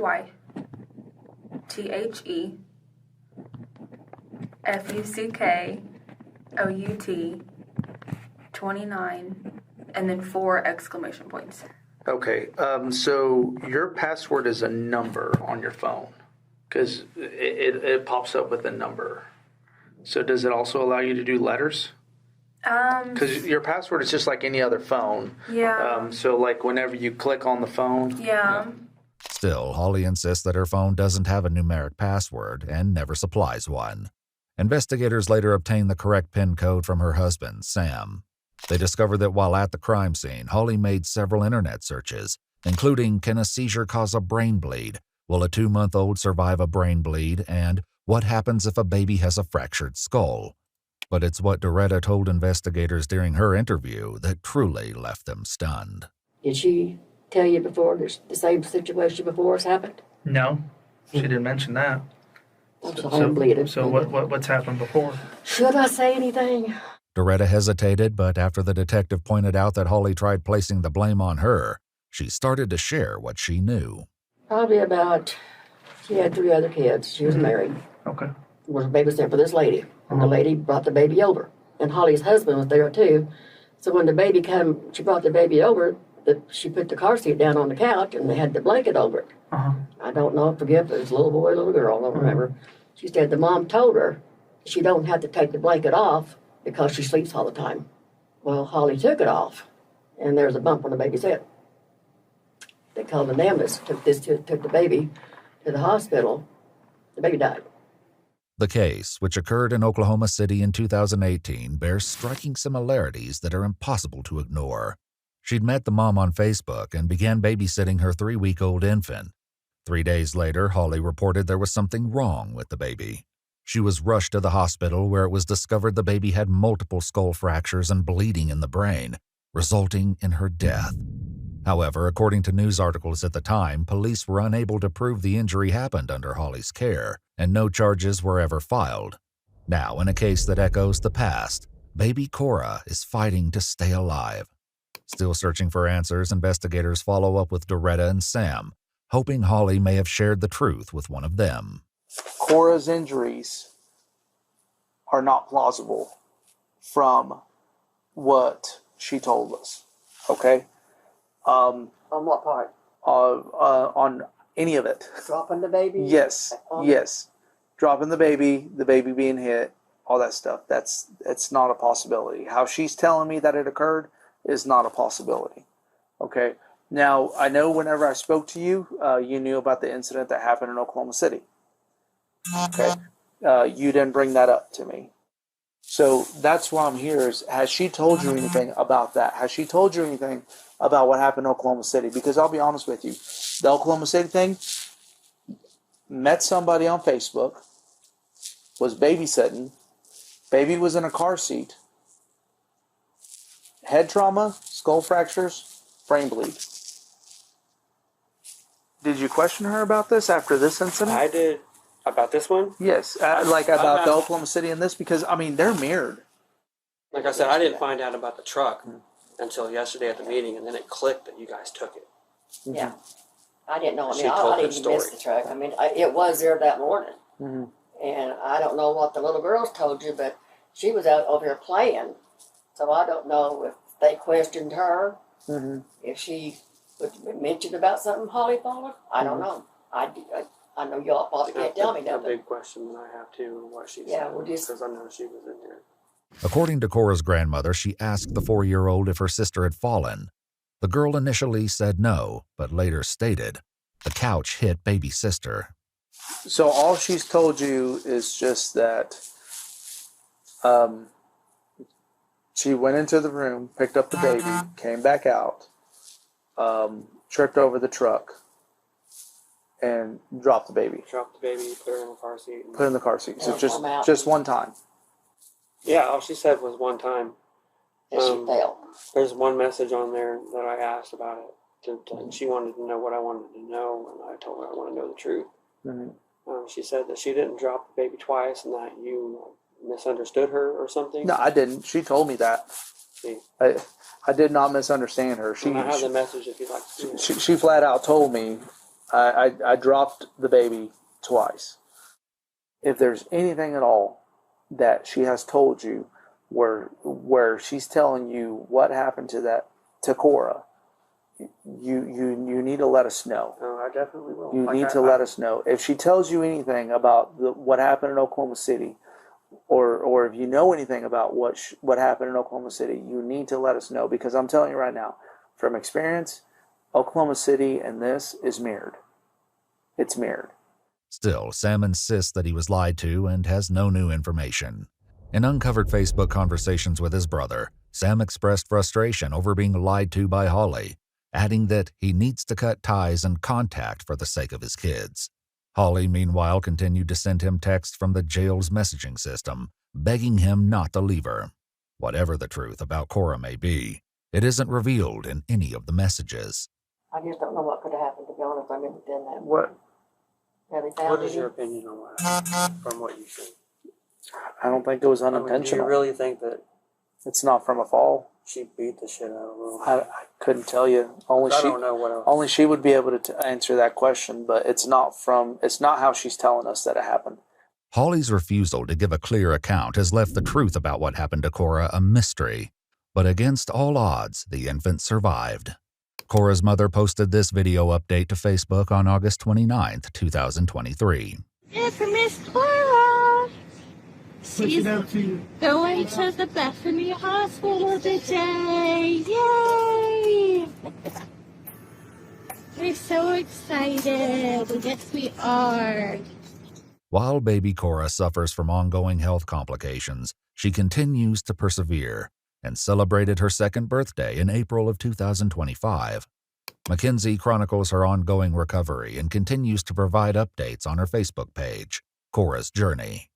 [SPEAKER 14] THE FUCK OUT 29 and then 4 exclamation points.
[SPEAKER 2] Okay. So your password is a number on your phone because it pops up with a number. So does it also allow you to do letters? Because your password is just like any other phone.
[SPEAKER 14] Yeah.
[SPEAKER 2] So like whenever you click on the phone.
[SPEAKER 14] Yeah.
[SPEAKER 4] Still, Holly insists that her phone doesn't have a numeric password and never supplies one. Investigators later obtain the correct PIN code from her husband, Sam. They discover that while at the crime scene, Holly made several internet searches, including can a seizure cause a brain bleed, will a 2-month-old survive a brain bleed, and what happens if a baby has a fractured skull. But it's what Doretta told investigators during her interview that truly left them stunned.
[SPEAKER 10] Did she tell you before the same situation before has happened?
[SPEAKER 3] No, she didn't mention that.
[SPEAKER 10] I'm sorry, I'm bleeding.
[SPEAKER 3] So what's happened before?
[SPEAKER 10] Should I say anything?
[SPEAKER 4] Doretta hesitated, but after the detective pointed out that Holly tried placing the blame on her, she started to share what she knew.
[SPEAKER 10] Probably about, she had 3 other kids. She was married.
[SPEAKER 3] Okay.
[SPEAKER 10] Was babysitting for this lady. And the lady brought the baby over. And Holly's husband was there too. So when the baby came, she brought the baby over, she put the car seat down on the couch and they had the blanket over it.
[SPEAKER 3] Uh-huh.
[SPEAKER 10] I don't know, forget if it was a little boy or little girl, I don't remember. She said the mom told her she don't have to take the blanket off because she sleeps all the time. Well, Holly took it off, and there's a bump on the baby's head. They called an ambulance, took the baby to the hospital. The baby died.
[SPEAKER 4] The case, which occurred in Oklahoma City in 2018, bears striking similarities that are impossible to ignore. She'd met the mom on Facebook and began babysitting her 3-week-old infant. 3 days later, Holly reported there was something wrong with the baby. She was rushed to the hospital where it was discovered the baby had multiple skull fractures and bleeding in the brain, resulting in her death. However, according to news articles at the time, police were unable to prove the injury happened under Holly's care, and no charges were ever filed. Now, in a case that echoes the past, baby Cora is fighting to stay alive. Still searching for answers, investigators follow up with Doretta and Sam, hoping Holly may have shared the truth with one of them.
[SPEAKER 2] Cora's injuries are not plausible from what she told us. Okay?
[SPEAKER 10] On what part?
[SPEAKER 2] On any of it.
[SPEAKER 10] Dropping the baby?
[SPEAKER 2] Yes. Yes. Dropping the baby being hit, all that stuff. It's not a possibility. How she's telling me that it occurred is not a possibility. Okay? Now, I know whenever I spoke to you, you knew about the incident that happened in Oklahoma City. Okay? You didn't bring that up to me. So that's why I'm here. Has she told you anything about that? Has she told you anything about what happened in Oklahoma City? Because I'll be honest with you, the Oklahoma City thing, met somebody on Facebook, was babysitting, baby was in a car seat, head trauma, skull fractures, brain bleed. Did you question her about this after this incident?
[SPEAKER 15] I did. About this one?
[SPEAKER 2] Yes, about the Oklahoma City and this, because, I mean, they're mirrored.
[SPEAKER 15] Like I said, I didn't find out about the truck until yesterday at the meeting, and then it clicked that you guys took it.
[SPEAKER 10] Yeah. I didn't know. I
[SPEAKER 15] She
[SPEAKER 10] mean,
[SPEAKER 15] told
[SPEAKER 10] I
[SPEAKER 15] her
[SPEAKER 10] didn't even
[SPEAKER 15] story.
[SPEAKER 10] miss the truck. I mean, it was there that morning.
[SPEAKER 2] Mm-hmm.
[SPEAKER 10] And I don't know what the little girls told you, but she was out over here playing. So I don't know if they questioned her, if she mentioned about something Holly thought of. I don't know. I know y'all probably can't tell me
[SPEAKER 15] A
[SPEAKER 10] nothing.
[SPEAKER 15] big question that I have too, what she
[SPEAKER 10] Yeah,
[SPEAKER 15] said,
[SPEAKER 10] we'll just-
[SPEAKER 15] because I know she was in there.
[SPEAKER 4] According to Cora's grandmother, she asked the 4-year-old if her sister had fallen. The girl initially said no, but later stated, the couch hit baby sister.
[SPEAKER 2] So all she's told you is just that she went into the room, picked up the baby, came back out, tripped over the truck, and dropped the baby.
[SPEAKER 15] Dropped the baby, put her in the car seat.
[SPEAKER 2] Put her in the car seat. So
[SPEAKER 10] Yeah,
[SPEAKER 2] just one time.
[SPEAKER 15] Yeah, all she said was one time.
[SPEAKER 10] That she fell.
[SPEAKER 15] There's one message on there that I asked about it. And she wanted to know what I wanted to know, and I told her I want to know the truth. She said that she didn't drop the baby twice and that you misunderstood her or something.
[SPEAKER 2] No, I didn't. She told me that.
[SPEAKER 15] See,
[SPEAKER 2] I did not misunderstand her.
[SPEAKER 15] I have the message if you'd like to see it.
[SPEAKER 2] She flat out told me I dropped the baby twice. If there's anything at all that she has told you where she's telling you what happened to Cora, you need to let us know.
[SPEAKER 15] Oh, I definitely will.
[SPEAKER 2] You need to let us know. If she tells you anything about what happened in Oklahoma City, or if you know anything about what happened in Oklahoma City, you need to let us know, because I'm telling you right now, from experience, Oklahoma City and this is mirrored. It's mirrored.
[SPEAKER 4] Still, Sam insists that he was lied to and has no new information. In uncovered Facebook conversations with his brother, Sam expressed frustration over being lied to by Holly, adding that he needs to cut ties and contact for the sake of his kids. Holly, meanwhile, continued to send him texts from the jail's messaging system, begging him not to leave her. Whatever the truth about Cora may be, it isn't revealed in any of the messages.
[SPEAKER 10] I just don't know what could have happened, to be honest. I've never done that.
[SPEAKER 2] What?
[SPEAKER 10] Have they found
[SPEAKER 15] What is
[SPEAKER 10] any?
[SPEAKER 15] your opinion on what from what you think?
[SPEAKER 2] I don't think it was
[SPEAKER 15] I mean,
[SPEAKER 2] unintentional.
[SPEAKER 15] do you really think that
[SPEAKER 2] It's not from a fall.
[SPEAKER 15] she beat the shit out of him?
[SPEAKER 2] I couldn't tell you.
[SPEAKER 15] I don't know what else.
[SPEAKER 2] Only she would be able to answer that question, but it's not how she's telling us that it happened.
[SPEAKER 4] Holly's refusal to give a clear account has left the truth about what happened to Cora a mystery. But against all odds, the infant survived. Cora's mother posted this video update to Facebook on August 29th, 2023.
[SPEAKER 16] It's Miss Cora. She's going to the Bethany Hospital today. Yay! We're so excited. Yes, we are.
[SPEAKER 4] While baby Cora suffers from ongoing health complications, she continues to persevere and celebrated her second birthday in April of 2025. Mackenzie chronicles her ongoing recovery and continues to provide updates on her Facebook page, Cora's Journey.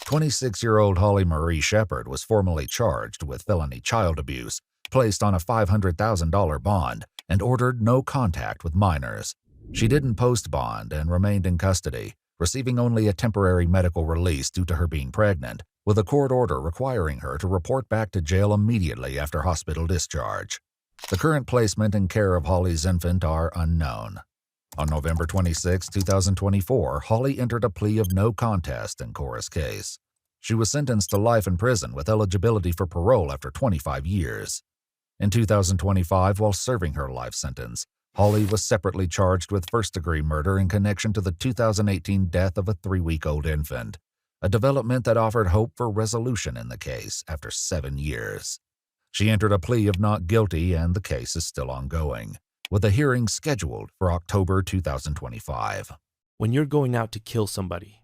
[SPEAKER 4] 26-year-old Holly Marie Shepard was formally charged with felony child abuse, placed on a $500,000 bond, and ordered no contact with minors. She didn't post bond and remained in custody, receiving only a temporary medical release due to her being pregnant, with a court order requiring her to report back to jail immediately after hospital discharge. The current placement and care of Holly's infant are unknown. On November 26, 2024, Holly entered a plea of no contest in Cora's case. She was sentenced to life in prison with eligibility for parole after 25 years. In 2025, while serving her life sentence, Holly was separately charged with first-degree murder in connection to the 2018 death of a 3-week-old infant, a development that offered hope for resolution in the case after 7 years. She entered a plea of not guilty, and the case is still ongoing, with a hearing scheduled for October 2025.
[SPEAKER 17] When you're going out to kill somebody,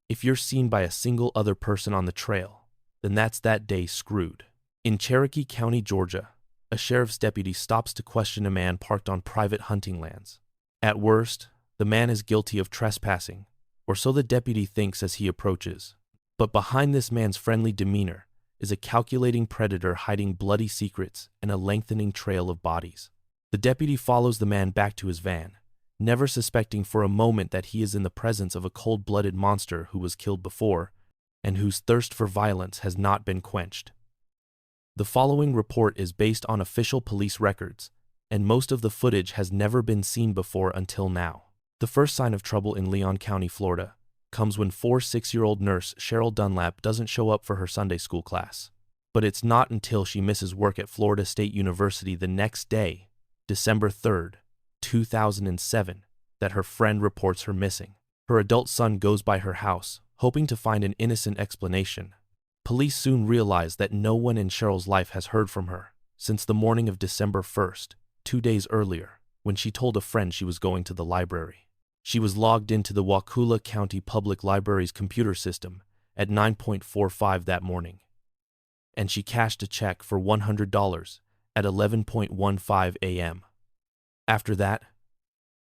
[SPEAKER 17] if you're seen by a single other person on the trail, then that's that day screwed. In Cherokee County, Georgia, a sheriff's deputy stops to question a man parked on private hunting lands. At worst, the man is guilty of trespassing, or so the deputy thinks as he approaches. But behind this man's friendly demeanor is a calculating predator hiding bloody secrets and a lengthening trail of bodies. The deputy follows the man back to his van, never suspecting for a moment that he is in the presence of a cold-blooded monster who was killed before and whose thirst for violence has not been quenched. The following report is based on official police records, and most of the footage has never been seen before until now. The first sign of trouble in Leon County, Florida, comes when 6-year-old nurse Cheryl Dunlap doesn't show up for her Sunday school class. But it's not until she misses work at Florida State University the next day, December 3rd, 2007, that her friend reports her missing. Her adult son goes by her house, hoping to find an innocent explanation. Police soon realize that no one in Cheryl's life has heard from her since the morning of December 1st, 2 days earlier, when she told a friend she was going to the library. She was logged into the Wakulla County Public Library's computer system at 9:45 that morning, and she cashed a check for $100 at 11:15 a.m. After that,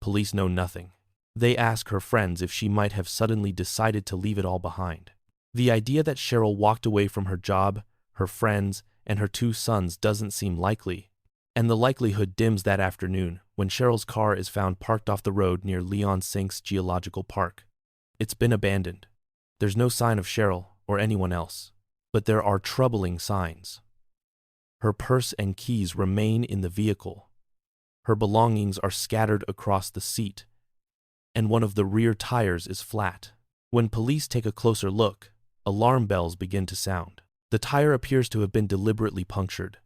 [SPEAKER 17] police know nothing. They ask her friends if she might have suddenly decided to leave it all behind. The idea that Cheryl walked away from her job, her friends, and her 2 sons doesn't seem likely, and the likelihood dims that afternoon when Cheryl's car is found parked off the road near Leon Sinks Geological Park. It's been abandoned. There's no sign of Cheryl or anyone else, but there are troubling signs. Her purse and keys remain in the vehicle. Her belongings are scattered across the seat, and one of the rear tires is flat. When police take a closer look, alarm bells begin to sound. The tire appears to have been deliberately punctured.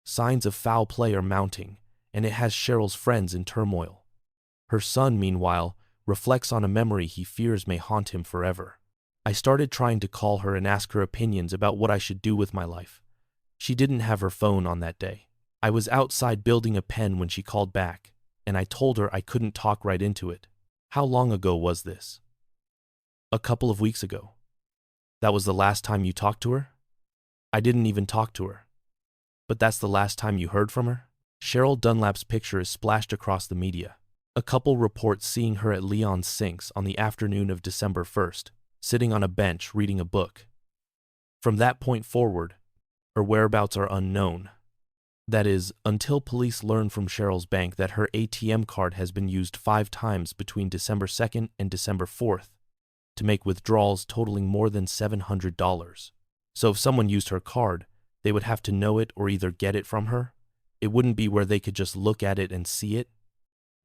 [SPEAKER 17] Signs of foul play are mounting, and it has Cheryl's friends in turmoil. Her son, meanwhile, reflects on a memory he fears may haunt him forever. I started trying to call her and ask her opinions about what I should do with my life. She didn't have her phone on that day. I was outside building a pen when she called back, and I told her I couldn't talk right into it. How long ago was this? A couple of weeks ago. That was the last time you talked to her? I didn't even talk to her. But that's the last time you heard from her? Cheryl Dunlap's picture is splashed across the media. A couple reports seeing her at Leon Sinks on the afternoon of December 1st, sitting on a bench reading a book. From that point forward, her whereabouts are unknown. That is, until police learn from Cheryl's bank that her ATM card has been used 5 times between December 2nd and December 4th to make withdrawals totaling more than $700. So if someone used her card, they would have to know it or either get it from her. It wouldn't be where they could just look at it and see it.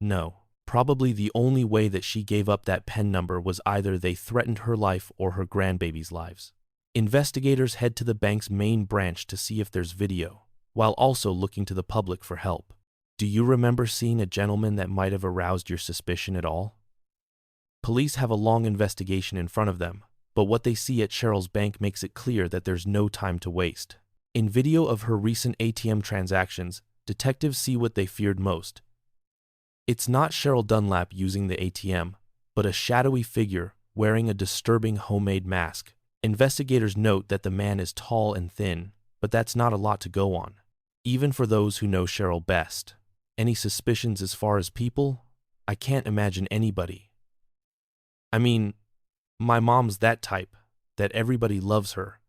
[SPEAKER 17] No, probably the only way that she gave up that PIN number was either they threatened her life or her grandbabies' lives. Investigators head to the bank's main branch to see if there's video, while also looking to the public for help. Do you remember seeing a gentleman that might have aroused your suspicion at all? Police have a long investigation in front of them, but what they see at Cheryl's bank makes it clear that there's no time to waste. In video of her recent ATM transactions, detectives see what they feared most. It's not Cheryl Dunlap using the ATM, but a shadowy figure wearing a disturbing homemade mask. Investigators note that the man is tall and thin, but that's not a lot to go on, even for those who know Cheryl best. Any suspicions as far as people? I can't imagine anybody. I mean, my mom's that type. that everybody loves her.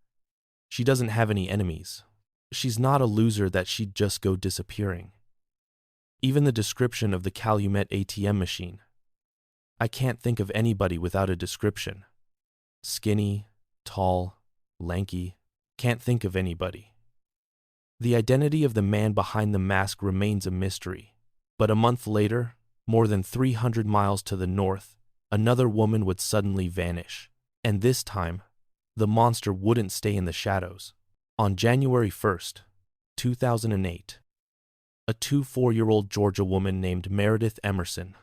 [SPEAKER 17] She doesn't have any enemies. She's not a loser that she'd just go disappearing. Even the description of the Calumet ATM machine. I can't think of anybody without a description. Skinny, tall, lanky. Can't think of anybody. The identity of the man behind the mask remains a mystery, but a month later, more than 300 miles to the north, another woman would suddenly vanish, and this time, the monster wouldn't stay in the shadows. On January 1st, 2008, a 24-year-old Georgia woman named Meredith Emerson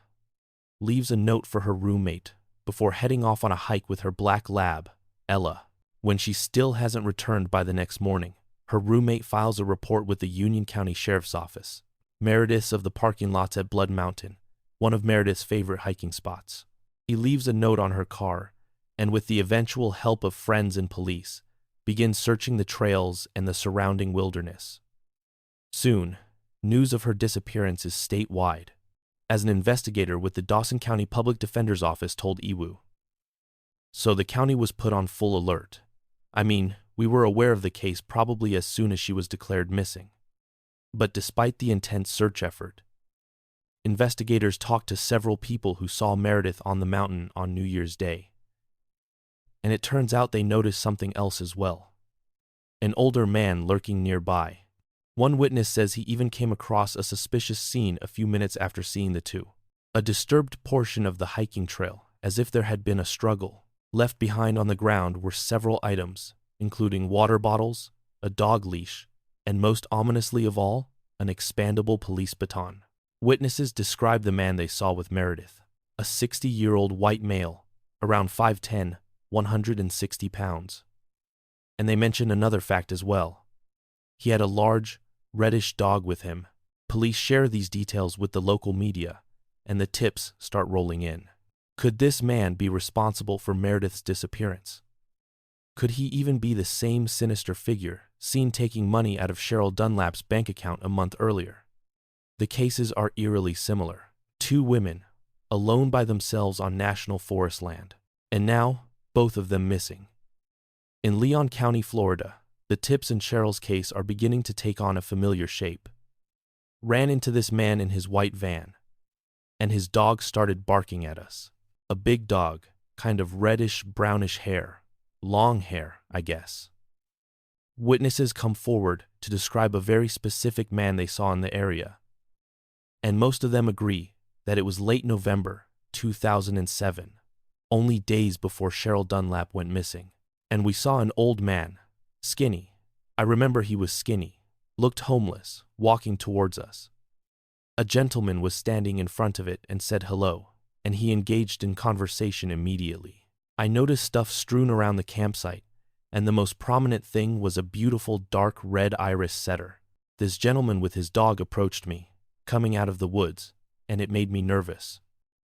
[SPEAKER 17] leaves a note for her roommate before heading off on a hike with her black lab, Ella. When she still hasn't returned by the next morning, her roommate files a report with the Union County Sheriff's Office. Meredith's of the parking lots at Blood Mountain, one of Meredith's favorite hiking spots. He leaves a note on her car, and with the eventual help of friends and police, begins searching the trails and the surrounding wilderness. Soon, news of her disappearance is statewide, as an investigator with the Dawson County Public Defender's Office told EWU. So the county was put on full alert. I mean, we were aware of the case probably as soon as she was declared missing. But despite the intense search effort, investigators talked to several people who saw Meredith on the mountain on New Year's Day. And it turns out they noticed something else as well. An older man lurking nearby. One witness says he even came across a suspicious scene a few minutes after seeing the two. A disturbed portion of the hiking trail, as if there had been a struggle. Left behind on the ground were several items, including water bottles, a dog leash, and most ominously of all, an expandable police baton. Witnesses described the man they saw with Meredith, a 60-year-old white male, around 5'10", 160 pounds. And they mentioned another fact as well. He had a large, reddish dog with him. Police share these details with the local media, and the tips start rolling in. Could this man be responsible for Meredith's disappearance? Could he even be the same sinister figure seen taking money out of Cheryl Dunlap's bank account a month earlier? The cases are eerily similar. Two women, alone by themselves on national forest land, and now both of them missing. In Leon County, Florida, the tips in Cheryl's case are beginning to take on a familiar shape. Ran into this man in his white van, and his dog started barking at us. A big dog, kind of reddish-brownish hair. Long hair, I guess. Witnesses come forward to describe a very specific man they saw in the area, and most of them agree that it was late November 2007, only days before Cheryl Dunlap went missing. And we saw an old man, skinny. I remember he was skinny, looked homeless, walking towards us. A gentleman was standing in front of it and said hello, and he engaged in conversation immediately. I noticed stuff strewn around the campsite, and the most prominent thing was a beautiful dark red iris setter. This gentleman with his dog approached me, coming out of the woods, and it made me nervous.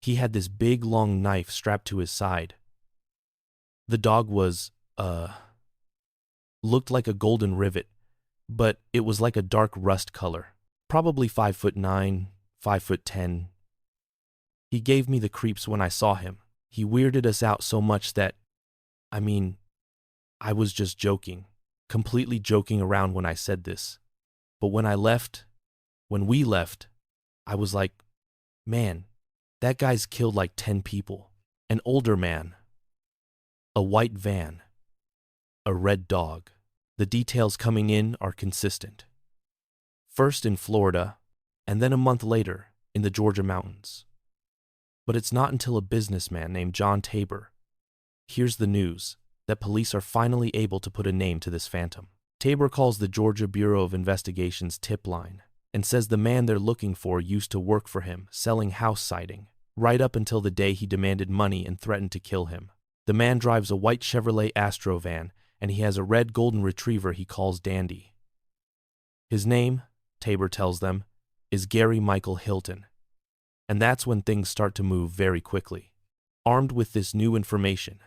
[SPEAKER 17] He had this big long knife strapped to his side. The dog was, looked like a golden rivet, but it was like a dark rust color, probably 5'9", 5'10". He gave me the creeps when I saw him. He weirded us out so much that, I was just joking, completely joking around when I said this. But when we left, I was like, man, that guy's killed like 10 people. An older man, a white van, a red dog. The details coming in are consistent. First in Florida, and then a month later in the Georgia mountains. But it's not until a businessman named John Tabor hears the news that police are finally able to put a name to this phantom. Tabor calls the Georgia Bureau of Investigation's tip line and says the man they're looking for used to work for him selling house siding, right up until the day he demanded money and threatened to kill him. The man drives a white Chevrolet Astro van, and he has a red golden retriever he calls Dandy. His name, Tabor tells them, is Gary Michael Hilton. And that's when things start to move very quickly. Armed with this new information,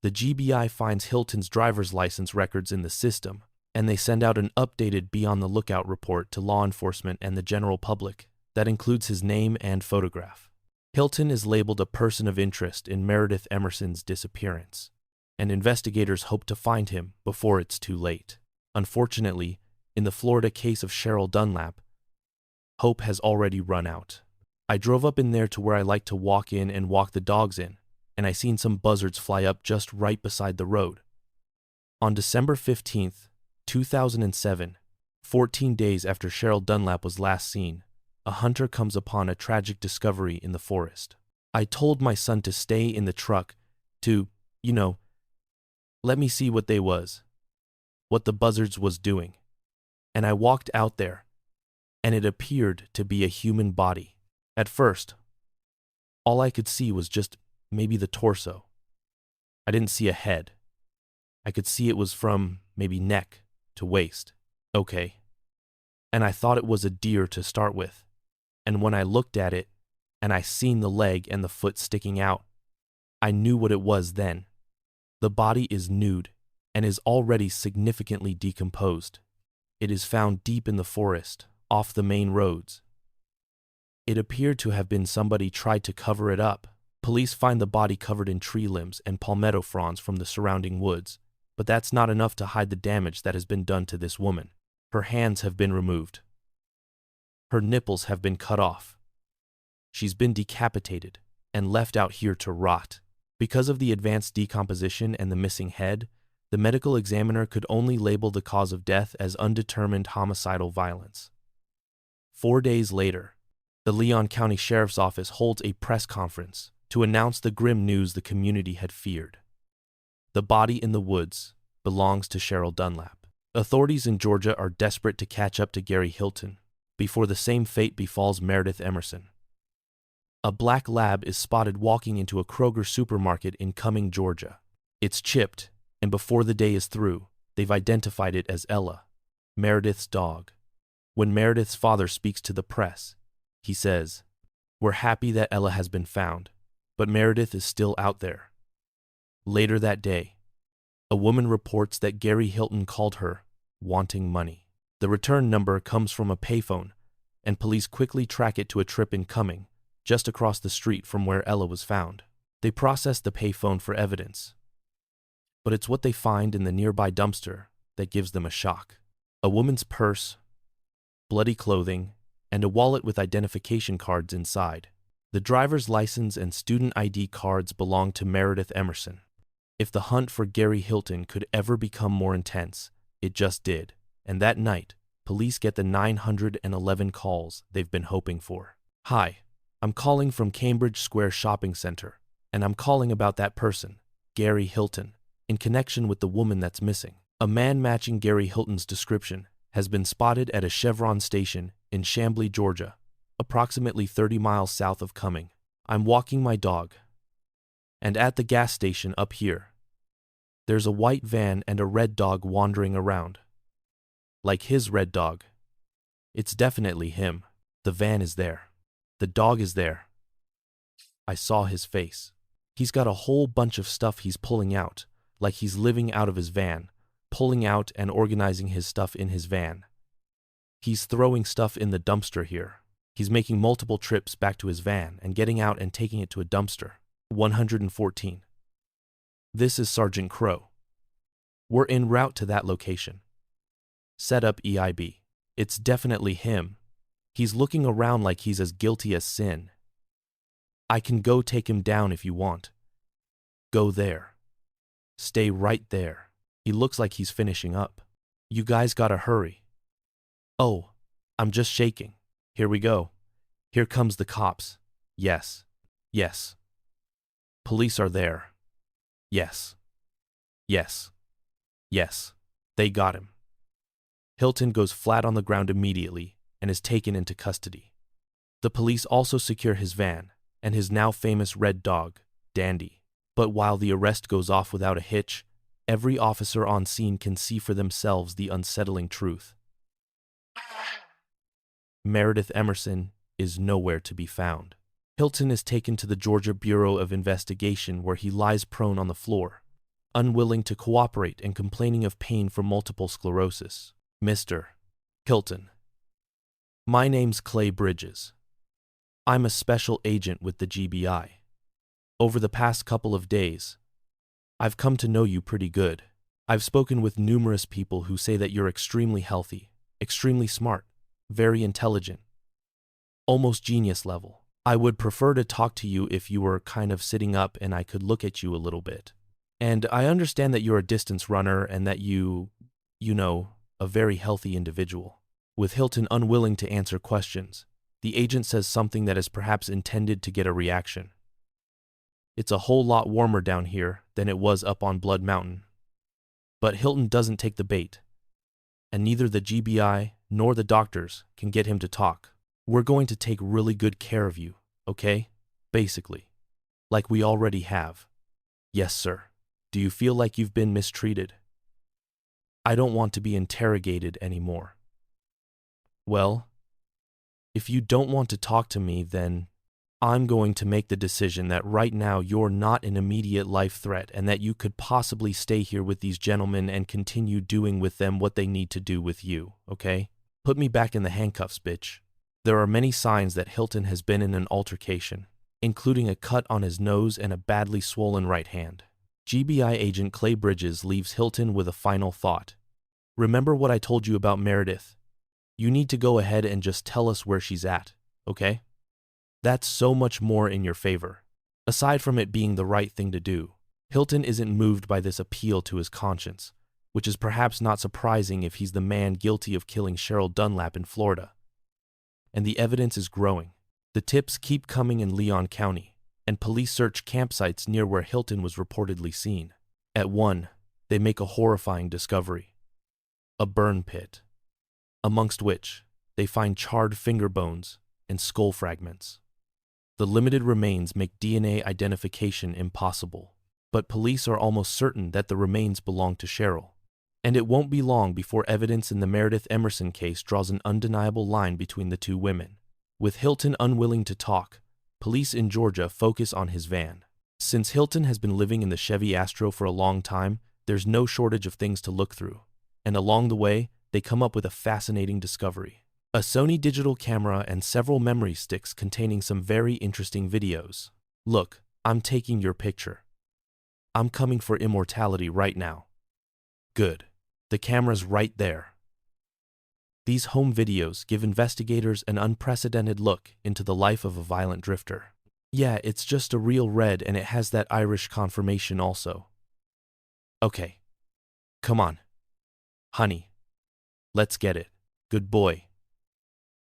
[SPEAKER 17] the GBI finds Hilton's driver's license records in the system, and they send out an updated Be on the Lookout report to law enforcement and the general public that includes his name and photograph. Hilton is labeled a person of interest in Meredith Emerson's disappearance. and investigators hope to find him before it's too late. Unfortunately, in the Florida case of Cheryl Dunlap, hope has already run out. I drove up in there to where I like to walk in and walk the dogs in, and I seen some buzzards fly up just right beside the road. On December 15th, 2007, 14 days after Cheryl Dunlap was last seen, a hunter comes upon a tragic discovery in the forest. I told my son to stay in the truck to, let me see what the buzzards was doing. And I walked out there, and it appeared to be a human body. At first, all I could see was just maybe the torso. I didn't see a head. I could see it was from maybe neck to waist. Okay. And I thought it was a deer to start with. And when I looked at it, and I seen the leg and the foot sticking out, I knew what it was then. The body is nude and is already significantly decomposed. It is found deep in the forest, off the main roads. It appeared to have been somebody tried to cover it up. Police find the body covered in tree limbs and palmetto fronds from the surrounding woods, but that's not enough to hide the damage that has been done to this woman. Her hands have been removed. Her nipples have been cut off. She's been decapitated and left out here to rot. Because of the advanced decomposition and the missing head, the medical examiner could only label the cause of death as undetermined homicidal violence. 4 days later, the Leon County Sheriff's Office holds a press conference to announce the grim news the community had feared. The body in the woods belongs to Cheryl Dunlap. Authorities in Georgia are desperate to catch up to Gary Hilton before the same fate befalls Meredith Emerson. A black lab is spotted walking into a Kroger supermarket in Cumming, Georgia. It's chipped, and before the day is through, they've identified it as Ella, Meredith's dog. When Meredith's father speaks to the press, he says, "We're happy that Ella has been found, but Meredith is still out there." Later that day, a woman reports that Gary Hilton called her, wanting money. The return number comes from a payphone, and police quickly track it to a trip in Cumming, just across the street from where Ella was found. They process the payphone for evidence, but it's what they find in the nearby dumpster that gives them a shock. A woman's purse, bloody clothing, and a wallet with identification cards inside. The driver's license and student ID cards belong to Meredith Emerson. If the hunt for Gary Hilton could ever become more intense, it just did, and that night, police get the 911 calls they've been hoping for. "Hi, I'm calling from Cambridge Square Shopping Center, and I'm calling about that person, Gary Hilton, in connection with the woman that's missing. A man matching Gary Hilton's description has been spotted at a Chevron station in Chamblee, Georgia, approximately 30 miles south of Cumming. I'm walking my dog, and at the gas station up here, there's a white van and a red dog wandering around. Like his red dog. It's definitely him. The van is there. The dog is there. I saw his face. He's got a whole bunch of stuff he's pulling out, like he's living out of his van, pulling out and organizing his stuff in his van. He's throwing stuff in the dumpster here. He's making multiple trips back to his van and getting out and taking it to a dumpster. 114. This is Sergeant Crow. We're en route to that location. Set up EIB. It's definitely him. He's looking around like he's as guilty as sin. I can go take him down if you want. Go there. Stay right there. He looks like he's finishing up. You guys gotta hurry. Oh, I'm just shaking. Here we go. Here comes the cops. Yes. Yes. Police are there. Yes. Yes. Yes. They got him. Hilton goes flat on the ground immediately and is taken into custody. The police also secure his van and his now famous red dog, Dandy. But while the arrest goes off without a hitch, every officer on scene can see for themselves the unsettling truth. Meredith Emerson is nowhere to be found. Hilton is taken to the Georgia Bureau of Investigation where he lies prone on the floor, unwilling to cooperate and complaining of pain from multiple sclerosis. Mr. Hilton. My name's Clay Bridges. I'm a special agent with the GBI. Over the past couple of days, I've come to know you pretty good. I've spoken with numerous people who say that you're extremely healthy, extremely smart, very intelligent, almost genius level. I would prefer to talk to you if you were kind of sitting up and I could look at you a little bit. And I understand that you're a distance runner and that you know, a very healthy individual. With Hilton unwilling to answer questions, the agent says something that is perhaps intended to get a reaction. It's a whole lot warmer down here than it was up on Blood Mountain. But Hilton doesn't take the bait, and neither the GBI nor the doctors can get him to talk. We're going to take really good care of you, okay? Basically. Like we already have. Yes, sir. Do you feel like you've been mistreated? I don't want to be interrogated anymore. Well, if you don't want to talk to me, then I'm going to make the decision that right now you're not an immediate life threat and that you could possibly stay here with these gentlemen and continue doing with them what they need to do with you, okay? Put me back in the handcuffs, bitch. There are many signs that Hilton has been in an altercation, including a cut on his nose and a badly swollen right hand. GBI agent Clay Bridges leaves Hilton with a final thought. Remember what I told you about Meredith? You need to go ahead and just tell us where she's at, okay? That's so much more in your favor. Aside from it being the right thing to do, Hilton isn't moved by this appeal to his conscience, which is perhaps not surprising if he's the man guilty of killing Cheryl Dunlap in Florida. And the evidence is growing. The tips keep coming in Leon County, and police search campsites near where Hilton was reportedly seen. At one, they make a horrifying discovery. A burn pit, amongst which they find charred finger bones and skull fragments. The limited remains make DNA identification impossible, but police are almost certain that the remains belong to Cheryl. And it won't be long before evidence in the Meredith Emerson case draws an undeniable line between the two women. With Hilton unwilling to talk, police in Georgia focus on his van. Since Hilton has been living in the Chevy Astro for a long time, there's no shortage of things to look through. And along the way, they come up with a fascinating discovery. A Sony digital camera and several memory sticks containing some very interesting videos. Look, I'm taking your picture. I'm coming for immortality right now. Good. The camera's right there. These home videos give investigators an unprecedented look into the life of a violent drifter. Yeah, it's just a real red and it has that Irish confirmation also. Okay. Come on. Honey. Let's get it. Good boy.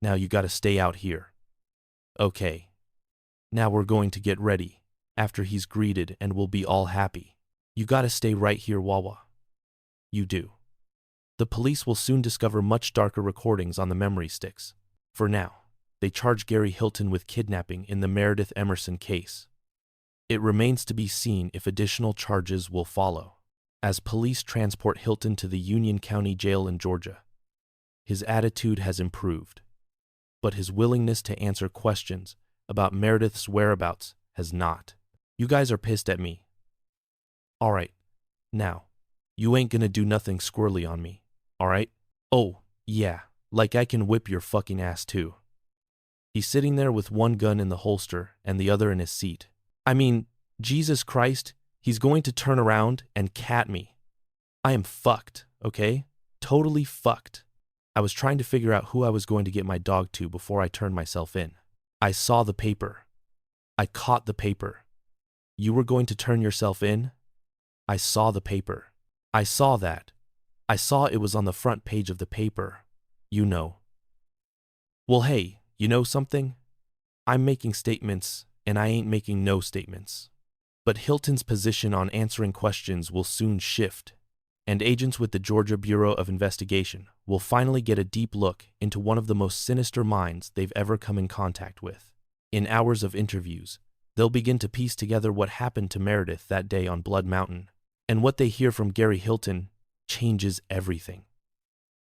[SPEAKER 17] Now you gotta stay out here. Okay. Now we're going to get ready, after he's greeted and we'll be all happy. You gotta stay right here, Wawa. You do. The police will soon discover much darker recordings on the memory sticks. For now, they charge Gary Hilton with kidnapping in the Meredith Emerson case. It remains to be seen if additional charges will follow. As police transport Hilton to the Union County Jail in Georgia, his attitude has improved, but his willingness to answer questions about Meredith's whereabouts has not. You guys are pissed at me. All right, now, you ain't gonna do nothing squirrely on me, all right? Oh, yeah, like I can whip your fucking ass too. He's sitting there with one gun in the holster and the other in his seat. I mean, Jesus Christ, he's going to turn around and cat me. I am fucked, okay? Totally fucked. I was trying to figure out who I was going to get my dog to before I turned myself in. I saw the paper. I caught the paper. You were going to turn yourself in? I saw the paper. I saw that. I saw it was on the front page of the paper. You know. Well, hey, you know something? I'm making statements, and I ain't making no statements. But Hilton's position on answering questions will soon shift, and agents with the Georgia Bureau of Investigation will finally get a deep look into one of the most sinister minds they've ever come in contact with. In hours of interviews, they'll begin to piece together what happened to Meredith that day on Blood Mountain, and what they hear from Gary Hilton changes everything.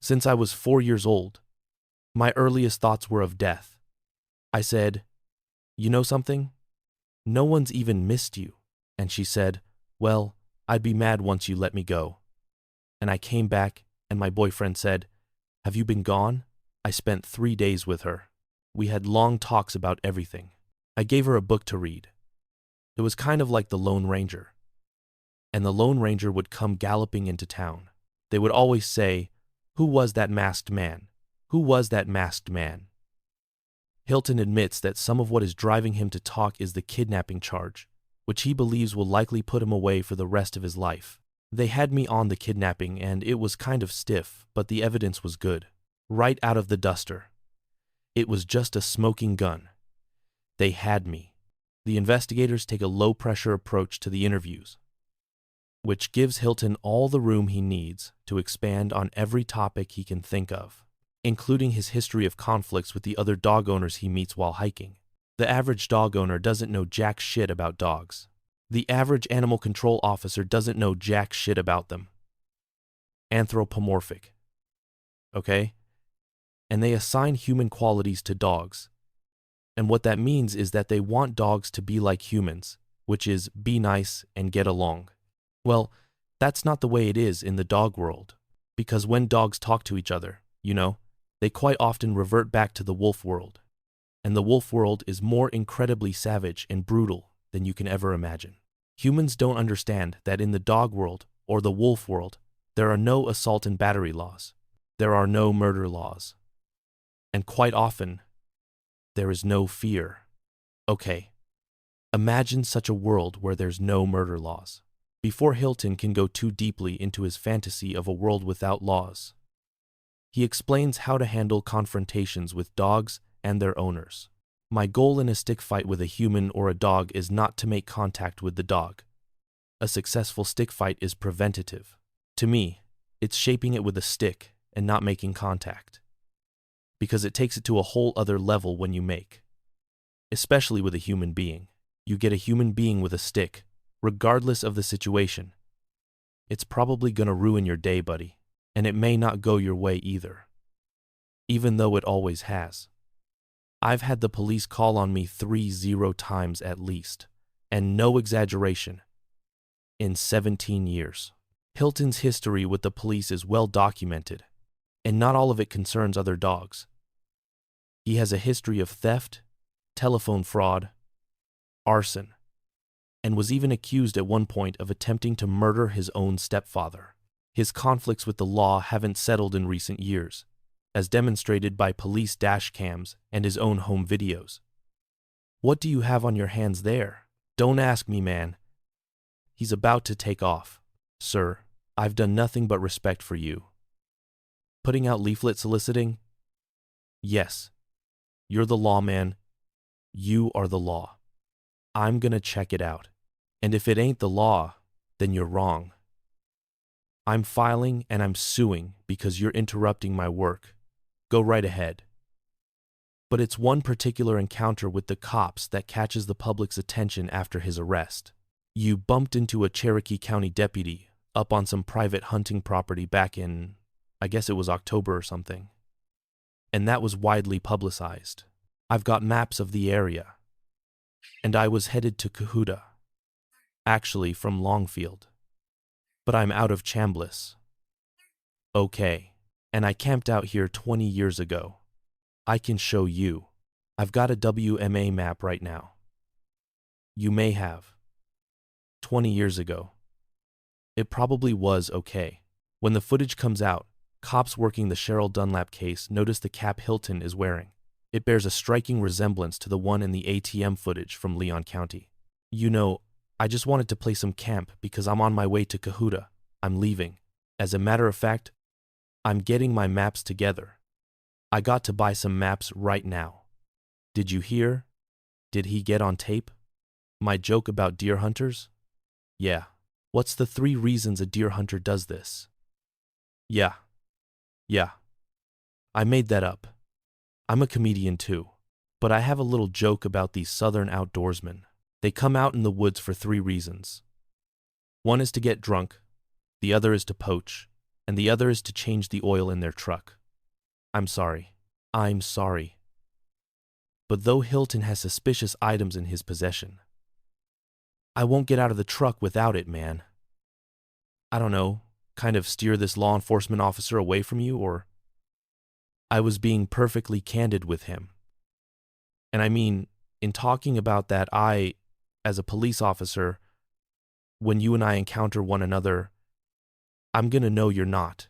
[SPEAKER 17] Since I was 4 years old, my earliest thoughts were of death. I said, "You know something? No one's even missed you." And she said, "Well, I'd be mad once you let me go." And I came back, and my boyfriend said, "Have you been gone?" I spent 3 days with her. We had long talks about everything. I gave her a book to read. It was kind of like The Lone Ranger. and the Lone Ranger would come galloping into town. They would always say, "Who was that masked man? Who was that masked man?" Hilton admits that some of what is driving him to talk is the kidnapping charge, which he believes will likely put him away for the rest of his life. They had me on the kidnapping, and it was kind of stiff, but the evidence was good. Right out of the duster. It was just a smoking gun. They had me. The investigators take a low-pressure approach to the interviews, which gives Hilton all the room he needs to expand on every topic he can think of, including his history of conflicts with the other dog owners he meets while hiking. The average dog owner doesn't know jack shit about dogs. The average animal control officer doesn't know jack shit about them. Anthropomorphic. Okay? And they assign human qualities to dogs. And what that means is that they want dogs to be like humans, which is be nice and get along. Well, that's not the way it is in the dog world, because when dogs talk to each other, they quite often revert back to the wolf world. And the wolf world is more incredibly savage and brutal than you can ever imagine. Humans don't understand that in the dog world or the wolf world, there are no assault and battery laws. There are no murder laws. And quite often, there is no fear. Okay, imagine such a world where there's no murder laws. Before Hilton can go too deeply into his fantasy of a world without laws, he explains how to handle confrontations with dogs and their owners. My goal in a stick fight with a human or a dog is not to make contact with the dog. A successful stick fight is preventative. To me, it's shaping it with a stick and not making contact, because it takes it to a whole other level when you make. Especially with a human being. You get a human being with a stick, regardless of the situation. It's probably gonna ruin your day, buddy, and it may not go your way either, even though it always has. I've had the police call on me 30 times at least, and no exaggeration, in 17 years. Hilton's history with the police is well documented, and not all of it concerns other dogs. He has a history of theft, telephone fraud, arson, and was even accused at one point of attempting to murder his own stepfather. His conflicts with the law haven't settled in recent years, as demonstrated by police dash cams and his own home videos. What do you have on your hands there? Don't ask me, man. He's about to take off. Sir, I've done nothing but respect for you. Putting out leaflet soliciting? Yes. You're the law, man. You are the law. I'm gonna check it out. And if it ain't the law, then you're wrong. I'm filing and I'm suing because you're interrupting my work. Go right ahead. But it's one particular encounter with the cops that catches the public's attention after his arrest. You bumped into a Cherokee County deputy up on some private hunting property back in, I guess it was October or something. And that was widely publicized. I've got maps of the area. And I was headed to Cohutta. Actually from Longfield. But I'm out of Chambliss. Okay. And I camped out here 20 years ago. I can show you. I've got a WMA map right now. You may have. 20 years ago. It probably was okay. When the footage comes out, cops working the Cheryl Dunlap case notice the cap Hilton is wearing. It bears a striking resemblance to the one in the ATM footage from Leon County. I just wanted to play some camp because I'm on my way to Cohutta. I'm leaving. As a matter of fact, I'm getting my maps together. I got to buy some maps right now. Did you hear? Did he get on tape? My joke about deer hunters? Yeah. What's the 3 reasons a deer hunter does this? Yeah. I made that up. I'm a comedian too. But I have a little joke about these southern outdoorsmen. They come out in the woods for 3 reasons. One is to get drunk, the other is to poach, and the other is to change the oil in their truck. I'm sorry. But though Hilton has suspicious items in his possession, I won't get out of the truck without it, man. I don't know, kind of steer this law enforcement officer away from you, or... I was being perfectly candid with him. And I mean, in talking about that, I, as a police officer, when you and I encounter one another, I'm gonna know you're not.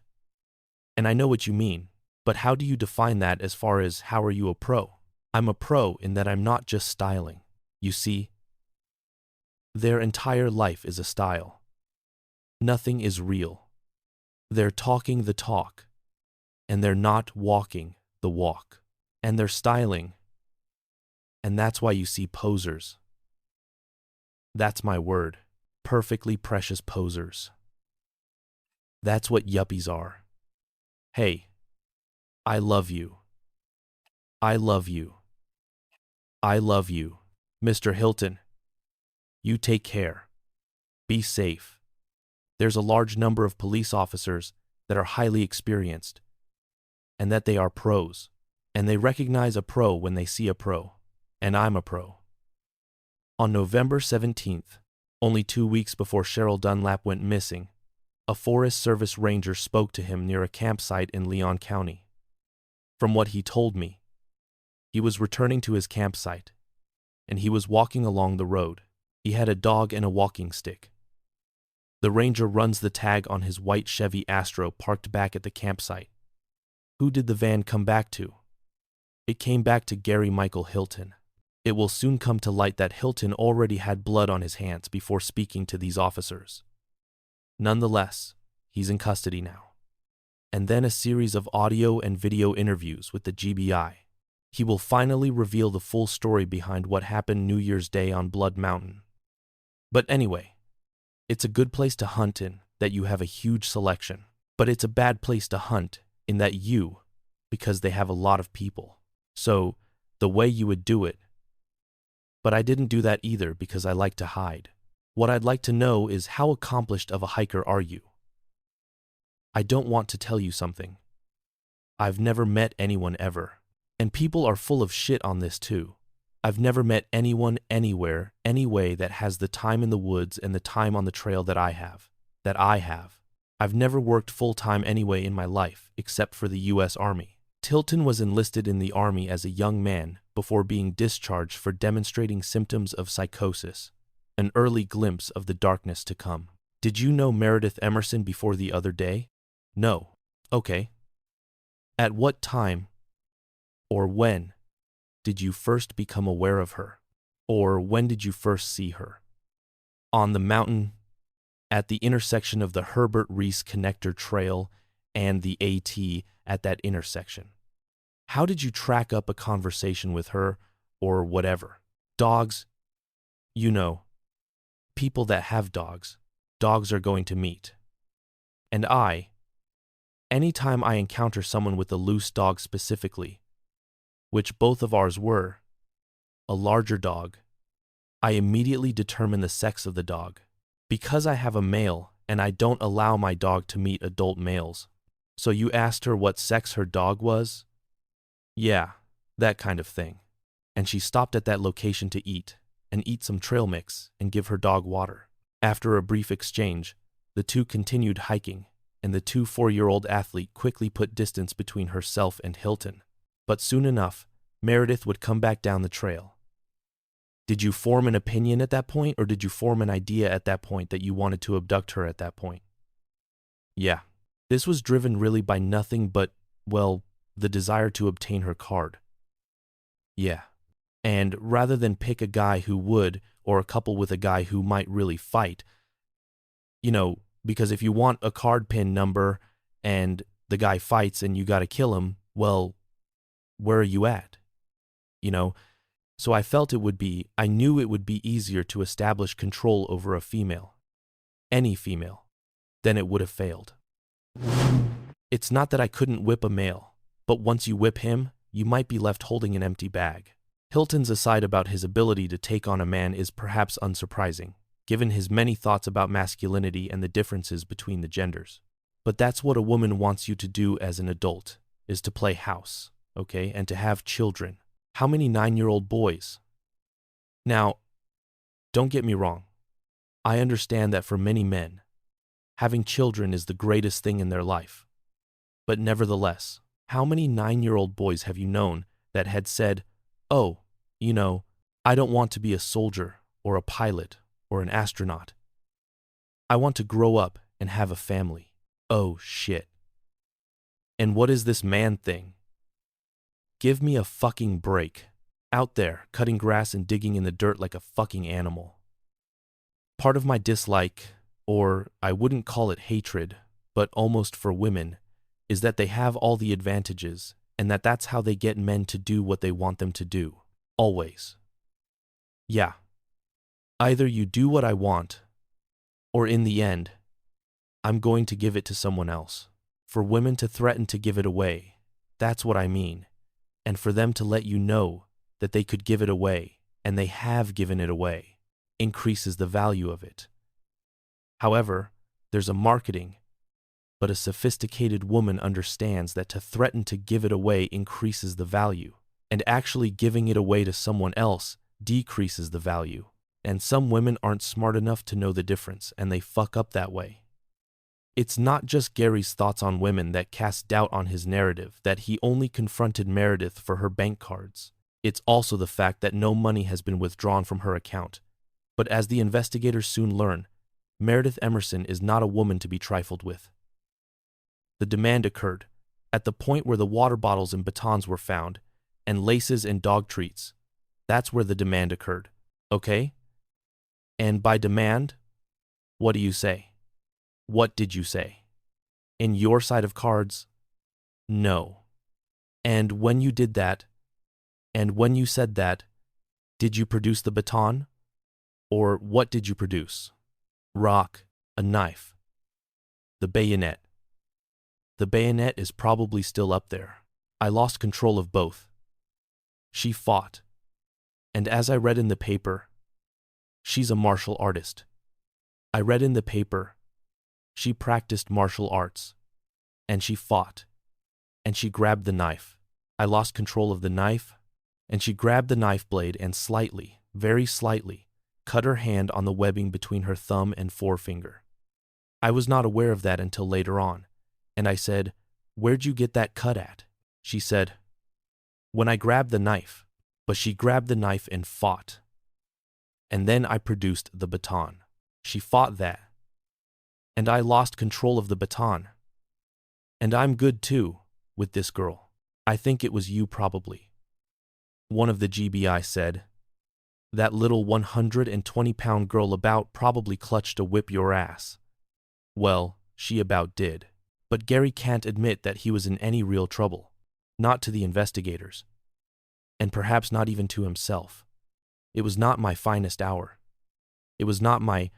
[SPEAKER 17] And I know what you mean, but how do you define that as far as how are you a pro? I'm a pro in that I'm not just styling. You see, their entire life is a style. Nothing is real. They're talking the talk, and they're not walking the walk. And they're styling, and that's why you see posers. That's my word, perfectly precious posers. That's what yuppies are. Hey, I love you. I love you. I love you. Mr. Hilton, you take care. Be safe. There's a large number of police officers that are highly experienced, and that they are pros, and they recognize a pro when they see a pro, and I'm a pro. On November 17th, only 2 weeks before Cheryl Dunlap went missing, a Forest Service ranger spoke to him near a campsite in Leon County. From what he told me, he was returning to his campsite, and he was walking along the road. He had a dog and a walking stick. The ranger runs the tag on his white Chevy Astro parked back at the campsite. Who did the van come back to? It came back to Gary Michael Hilton. It will soon come to light that Hilton already had blood on his hands before speaking to these officers. Nonetheless, he's in custody now. And then a series of audio and video interviews with the GBI. He will finally reveal the full story behind what happened New Year's Day on Blood Mountain. But anyway, it's a good place to hunt in that you have a huge selection. But it's a bad place to hunt in that because they have a lot of people. So, the way you would do it. But I didn't do that either because I like to hide. What I'd like to know is how accomplished of a hiker are you? I don't want to tell you something. I've never met anyone ever. And people are full of shit on this too. I've never met anyone anywhere, any way that has the time in the woods and the time on the trail that I have. I've never worked full-time anyway in my life, except for the U.S. Army. Tilton was enlisted in the Army as a young man before being discharged for demonstrating symptoms of psychosis, an early glimpse of the darkness to come. Did you know Meredith Emerson before the other day? No. Okay. At what time or when did you first become aware of her? Or when did you first see her? On the mountain, at the intersection of the Herbert Reese Connector Trail and the AT at that intersection. How did you track up a conversation with her or whatever? Dogs, you know, people that have dogs are going to meet. And anytime I encounter someone with a loose dog specifically, which both of ours were, a larger dog, I immediately determine the sex of the dog. Because I have a male and I don't allow my dog to meet adult males. So you asked her what sex her dog was? Yeah, that kind of thing. And she stopped at that location to eat some trail mix and give her dog water. After a brief exchange, the two continued hiking, and the 4-year-old athlete quickly put distance between herself and Hilton. But soon enough, Meredith would come back down the trail. Did you form an opinion at that point, or did you form an idea at that point that you wanted to abduct her at that point? Yeah. This was driven really by nothing but, well, the desire to obtain her card. Yeah. And rather than pick a guy who would, or a couple with a guy who might really fight, because if you want a card pin number and the guy fights and you gotta kill him, well, where are you at? So I knew it would be easier to establish control over a female, any female, than it would have failed. It's not that I couldn't whip a male, but once you whip him, you might be left holding an empty bag. Hilton's aside about his ability to take on a man is perhaps unsurprising, given his many thoughts about masculinity and the differences between the genders. But that's what a woman wants you to do as an adult, is to play house, okay, and to have children. How many 9-year-old boys? Now, don't get me wrong. I understand that for many men, having children is the greatest thing in their life. But nevertheless, how many 9-year-old boys have you known that had said, oh, I don't want to be a soldier or a pilot or an astronaut. I want to grow up and have a family. Oh shit. And what is this man thing? Give me a fucking break. Out there, cutting grass and digging in the dirt like a fucking animal. Part of my dislike, or I wouldn't call it hatred, but almost for women, is that they have all the advantages, and that's how they get men to do what they want them to do. Always. Yeah. Either you do what I want, or in the end, I'm going to give it to someone else. For women to threaten to give it away, that's what I mean. And for them to let you know that they could give it away, and they have given it away, increases the value of it. However, there's a marketing, but a sophisticated woman understands that to threaten to give it away increases the value, and actually giving it away to someone else decreases the value. And some women aren't smart enough to know the difference, and they fuck up that way. It's not just Gary's thoughts on women that cast doubt on his narrative that he only confronted Meredith for her bank cards. It's also the fact that no money has been withdrawn from her account. But as the investigators soon learn, Meredith Emerson is not a woman to be trifled with. The demand occurred at the point where the water bottles and batons were found, and laces and dog treats. That's where the demand occurred, okay? And by demand, what do you say? What did you say? In your side of cards? No. And when you did that, and when you said that, did you produce the baton? Or what did you produce? Rock, a knife. The bayonet. The bayonet is probably still up there. I lost control of both. She fought. And as I read in the paper, she's a martial artist. I read in the paper, she practiced martial arts. And she fought. And she grabbed the knife. I lost control of the knife, and she grabbed the knife blade and slightly, very slightly, cut her hand on the webbing between her thumb and forefinger. I was not aware of that until later on, and I said, "Where'd you get that cut at?" She said, "When I grabbed the knife," but she grabbed the knife and fought. And then I produced the baton. She fought that. And I lost control of the baton. And I'm good too, with this girl. I think it was you probably. One of the GBI said, "That little 120-pound girl about probably clutched to whip your ass." Well, she about did. But Gary can't admit that he was in any real trouble. Not to the investigators. And perhaps not even to himself. It was not my finest hour. It was not my...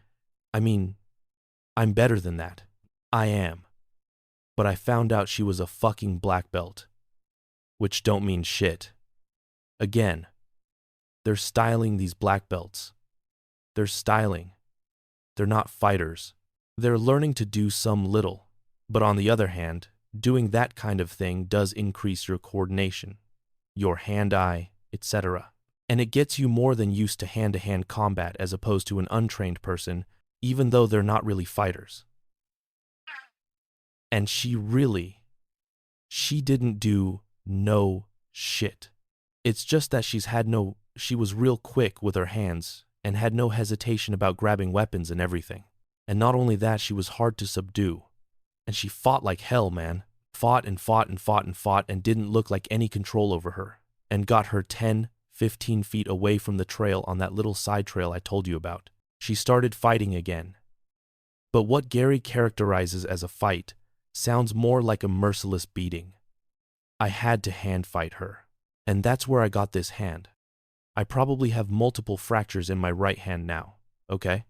[SPEAKER 17] I'm better than that. I am. But I found out she was a fucking black belt. Which don't mean shit. Again, they're styling these black belts. They're styling. They're not fighters. They're learning to do some little. But on the other hand, doing that kind of thing does increase your coordination, your hand-eye, etc. And it gets you more than used to hand-to-hand combat as opposed to an untrained person, even though they're not really fighters. And she didn't do no shit. It's just that she was real quick with her hands and had no hesitation about grabbing weapons and everything. And not only that, she was hard to subdue. And she fought like hell, man. Fought and fought and fought and fought and didn't look like any control over her. And got her 10, 15 feet away from the trail on that little side trail I told you about. She started fighting again. But what Gary characterizes as a fight sounds more like a merciless beating. I had to hand fight her. And that's where I got this hand. I probably have multiple fractures in my right hand now, okay?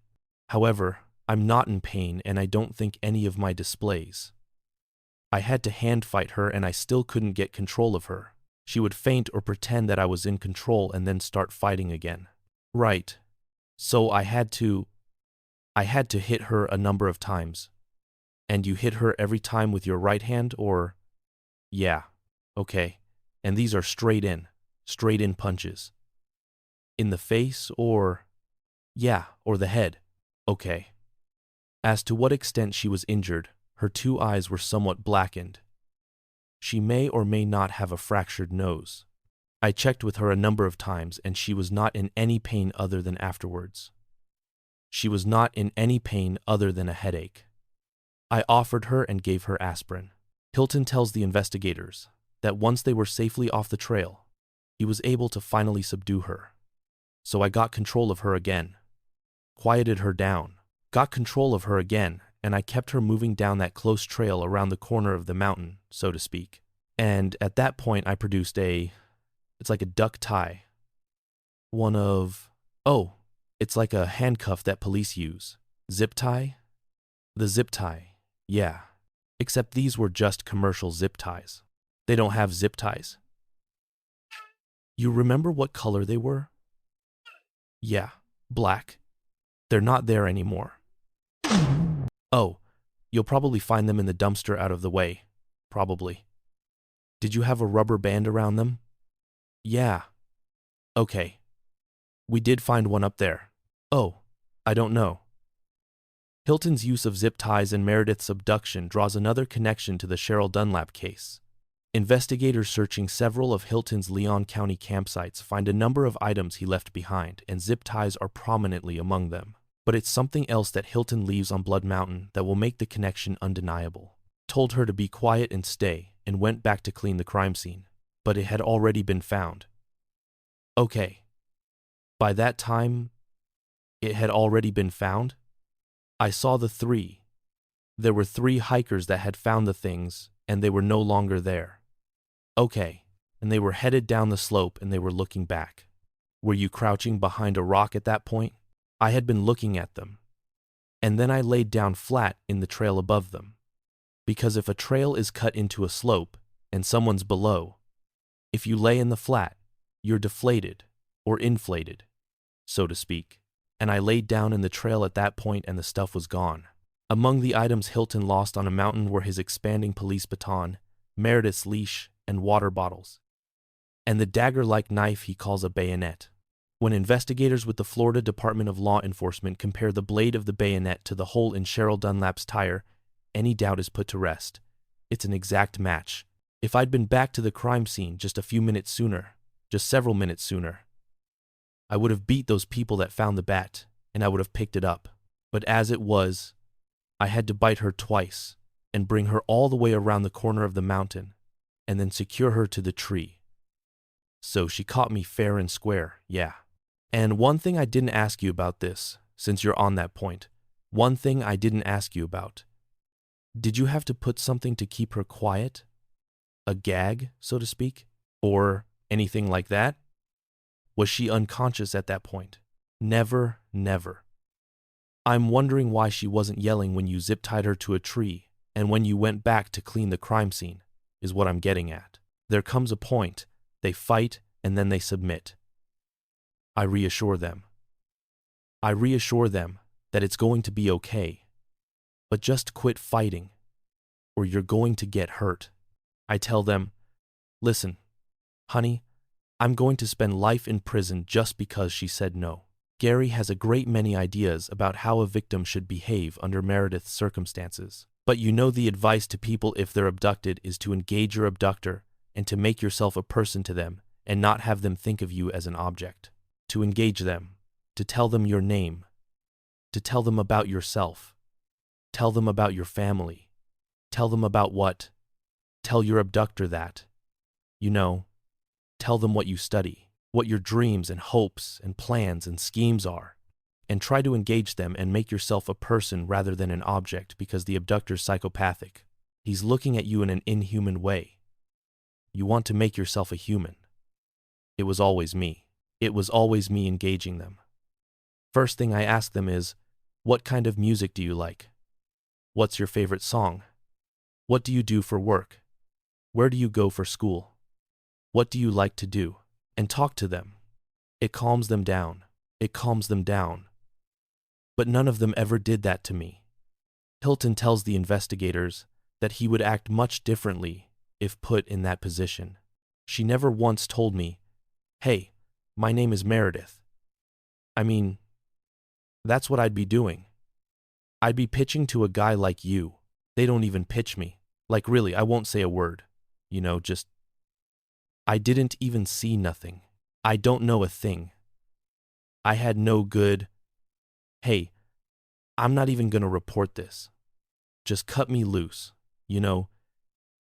[SPEAKER 17] However, I'm not in pain and I don't think any of my displays. I had to hand fight her and I still couldn't get control of her. She would faint or pretend that I was in control and then start fighting again. Right. So I had to hit her a number of times. And you hit her every time with your right hand or? Yeah. Okay. And these are straight in punches. In the face or? Yeah, or the head. Okay. As to what extent she was injured, her two eyes were somewhat blackened. She may or may not have a fractured nose. I checked with her a number of times and she was not in any pain other than afterwards. She was not in any pain other than a headache. I offered her and gave her aspirin. Hilton tells the investigators that once they were safely off the trail, he was able to finally subdue her. So I got control of her again, quieted her down, got control of her again, and I kept her moving down that close trail around the corner of the mountain, so to speak. And at that point, I produced it's like a duck tie. It's like a handcuff that police use. Zip tie? The zip tie, yeah. Except these were just commercial zip ties. They don't have zip ties. You remember what color they were? Yeah, black. They're not there anymore. Oh, you'll probably find them in the dumpster out of the way. Probably. Did you have a rubber band around them? Yeah. Okay. We did find one up there. Oh, I don't know. Hilton's use of zip ties and Meredith's abduction draws another connection to the Cheryl Dunlap case. Investigators searching several of Hilton's Leon County campsites find a number of items he left behind, and zip ties are prominently among them. But it's something else that Hilton leaves on Blood Mountain that will make the connection undeniable. Told her to be quiet and stay, and went back to clean the crime scene. But it had already been found. Okay. By that time, it had already been found? I saw the three. There were 3 hikers that had found the things, and they were no longer there. Okay, and they were headed down the slope and they were looking back. Were you crouching behind a rock at that point? I had been looking at them. And then I laid down flat in the trail above them. Because if a trail is cut into a slope and someone's below, if you lay in the flat, you're deflated or inflated, so to speak. And I laid down in the trail at that point and the stuff was gone. Among the items Hilton lost on a mountain were his expanding police baton, Meredith's leash, and water bottles. And the dagger-like knife he calls a bayonet. When investigators with the Florida Department of Law Enforcement compare the blade of the bayonet to the hole in Cheryl Dunlap's tire, any doubt is put to rest. It's an exact match. If I'd been back to the crime scene just several minutes sooner, I would have beat those people that found the bat, and I would have picked it up. But as it was, I had to bite her twice, and bring her all the way around the corner of the mountain, and then secure her to the tree. So she caught me fair and square, yeah. And one thing I didn't ask you about this, since you're on that point, one thing I didn't ask you about. Did you have to put something to keep her quiet? A gag, so to speak? Or anything like that? Was she unconscious at that point? Never, never. I'm wondering why she wasn't yelling when you zip-tied her to a tree and when you went back to clean the crime scene, is what I'm getting at. There comes a point, they fight and then they submit. I reassure them. I reassure them that it's going to be okay, but just quit fighting, or you're going to get hurt. I tell them, listen, honey, I'm going to spend life in prison just because she said no. Gary has a great many ideas about how a victim should behave under Meredith's circumstances. But you know the advice to people if they're abducted is to engage your abductor and to make yourself a person to them and not have them think of you as an object. To engage them, to tell them your name, to tell them about yourself, tell them about your family, tell them about what, tell your abductor that, tell them what you study, what your dreams and hopes and plans and schemes are, and try to engage them and make yourself a person rather than an object because the abductor's psychopathic. He's looking at you in an inhuman way. You want to make yourself a human. It was always me. It was always me engaging them. First thing I ask them is, what kind of music do you like? What's your favorite song? What do you do for work? Where do you go for school? What do you like to do? And talk to them. It calms them down. It calms them down. But none of them ever did that to me. Hilton tells the investigators that he would act much differently if put in that position. She never once told me, hey, my name is Meredith. I mean, that's what I'd be doing. I'd be pitching to a guy like you. They don't even pitch me. Like really, I won't say a word. I didn't even see nothing. I don't know a thing. I had no good, hey, I'm not even going to report this. Just cut me loose.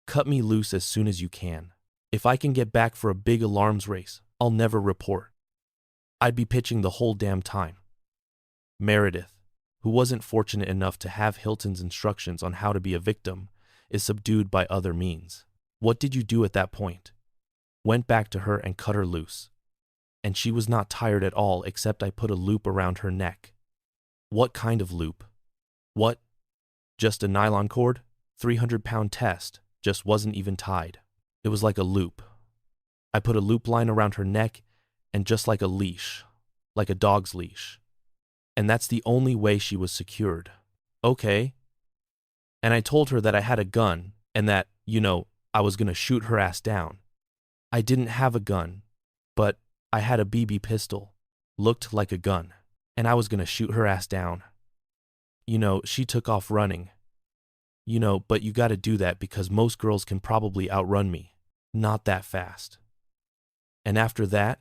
[SPEAKER 17] Cut me loose as soon as you can. If I can get back for a big alarms race, I'll never report. I'd be pitching the whole damn time. Meredith, who wasn't fortunate enough to have Hilton's instructions on how to be a victim, is subdued by other means. What did you do at that point? Went back to her and cut her loose. And she was not tired at all, except I put a loop around her neck. What kind of loop? What? Just a nylon cord? 300-pound test, just wasn't even tied. It was like a loop. I put a loop line around her neck and just like a leash, like a dog's leash. And that's the only way she was secured. Okay. And I told her that I had a gun and that, I was going to shoot her ass down. I didn't have a gun, but I had a BB pistol, looked like a gun, and I was going to shoot her ass down. She took off running. But you got to do that because most girls can probably outrun me. Not that fast. And after that,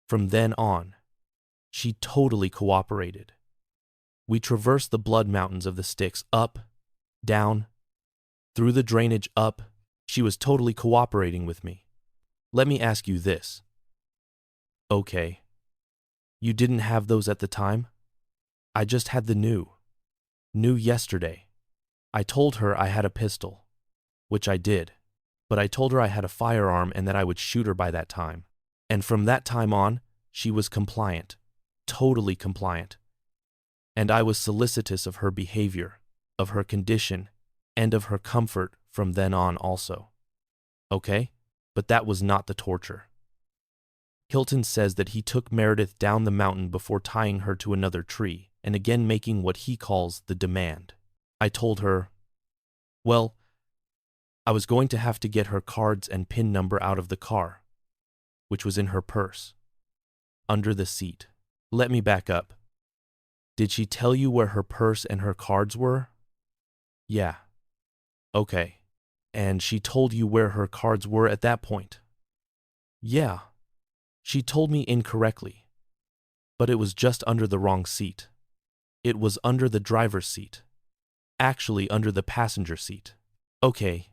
[SPEAKER 17] from then on, she totally cooperated. We traversed the blood mountains of the sticks, up, down, through the drainage, up. She was totally cooperating with me. Let me ask you this. Okay. You didn't have those at the time? I just had the new yesterday. I told her I had a pistol, which I did, but I told her I had a firearm and that I would shoot her by that time. And from that time on, she was compliant, totally compliant. And I was solicitous of her behavior, of her condition, and of her comfort from then on also. Okay? But that was not the torture. Hilton says that he took Meredith down the mountain before tying her to another tree, and again making what he calls the demand. I told her, well, I was going to have to get her cards and PIN number out of the car, which was in her purse, under the seat. Let me back up. Did she tell you where her purse and her cards were? Yeah. Okay. And she told you where her cards were at that point? Yeah. She told me incorrectly, but it was just under the wrong seat. It was under the driver's seat. Actually, under the passenger seat. Okay.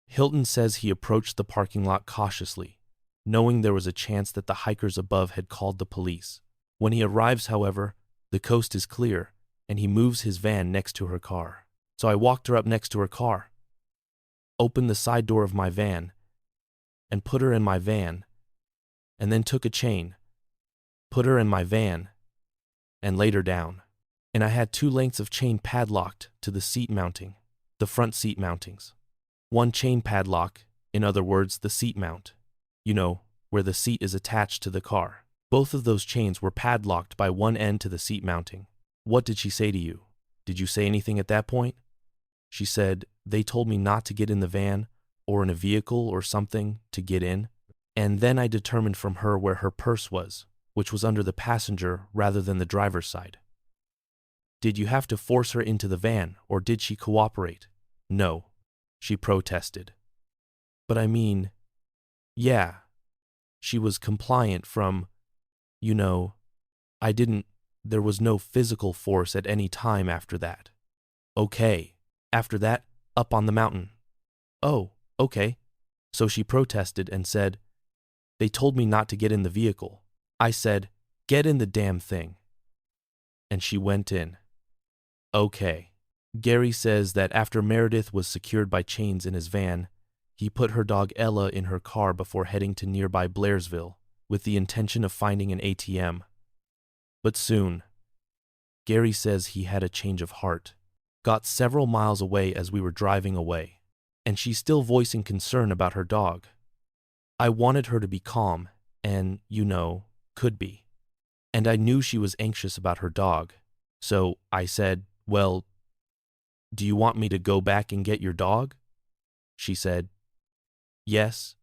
[SPEAKER 17] Hilton says he approached the parking lot cautiously, knowing there was a chance that the hikers above had called the police. When he arrives, however, the coast is clear, and he moves his van next to her car. So I walked her up next to her car, opened the side door of my van, and put her in my van, and then took a chain, put her in my van, and laid her down. And I had 2 lengths of chain padlocked to the seat mounting, the front seat mountings. 1 chain padlock, in other words, the seat mount, where the seat is attached to the car. Both of those chains were padlocked by one end to the seat mounting. What did she say to you? Did you say anything at that point? She said, they told me not to get in the van or in a vehicle or something to get in. And then I determined from her where her purse was, which was under the passenger rather than the driver's side. Did you have to force her into the van, or did she cooperate? No, she protested. But I mean, yeah, she was compliant from, there was no physical force at any time after that. Okay, after that, up on the mountain. Oh, okay. So she protested and said, they told me not to get in the vehicle. I said, get in the damn thing. And she went in. Okay. Gary says that after Meredith was secured by chains in his van, he put her dog Ella in her car before heading to nearby Blairsville with the intention of finding an ATM. But soon, Gary says he had a change of heart, got several miles away as we were driving away, and she's still voicing concern about her dog. I wanted her to be calm, and, could be. And I knew she was anxious about her dog, so I said, well, do you want me to go back and get your dog? She said, yes.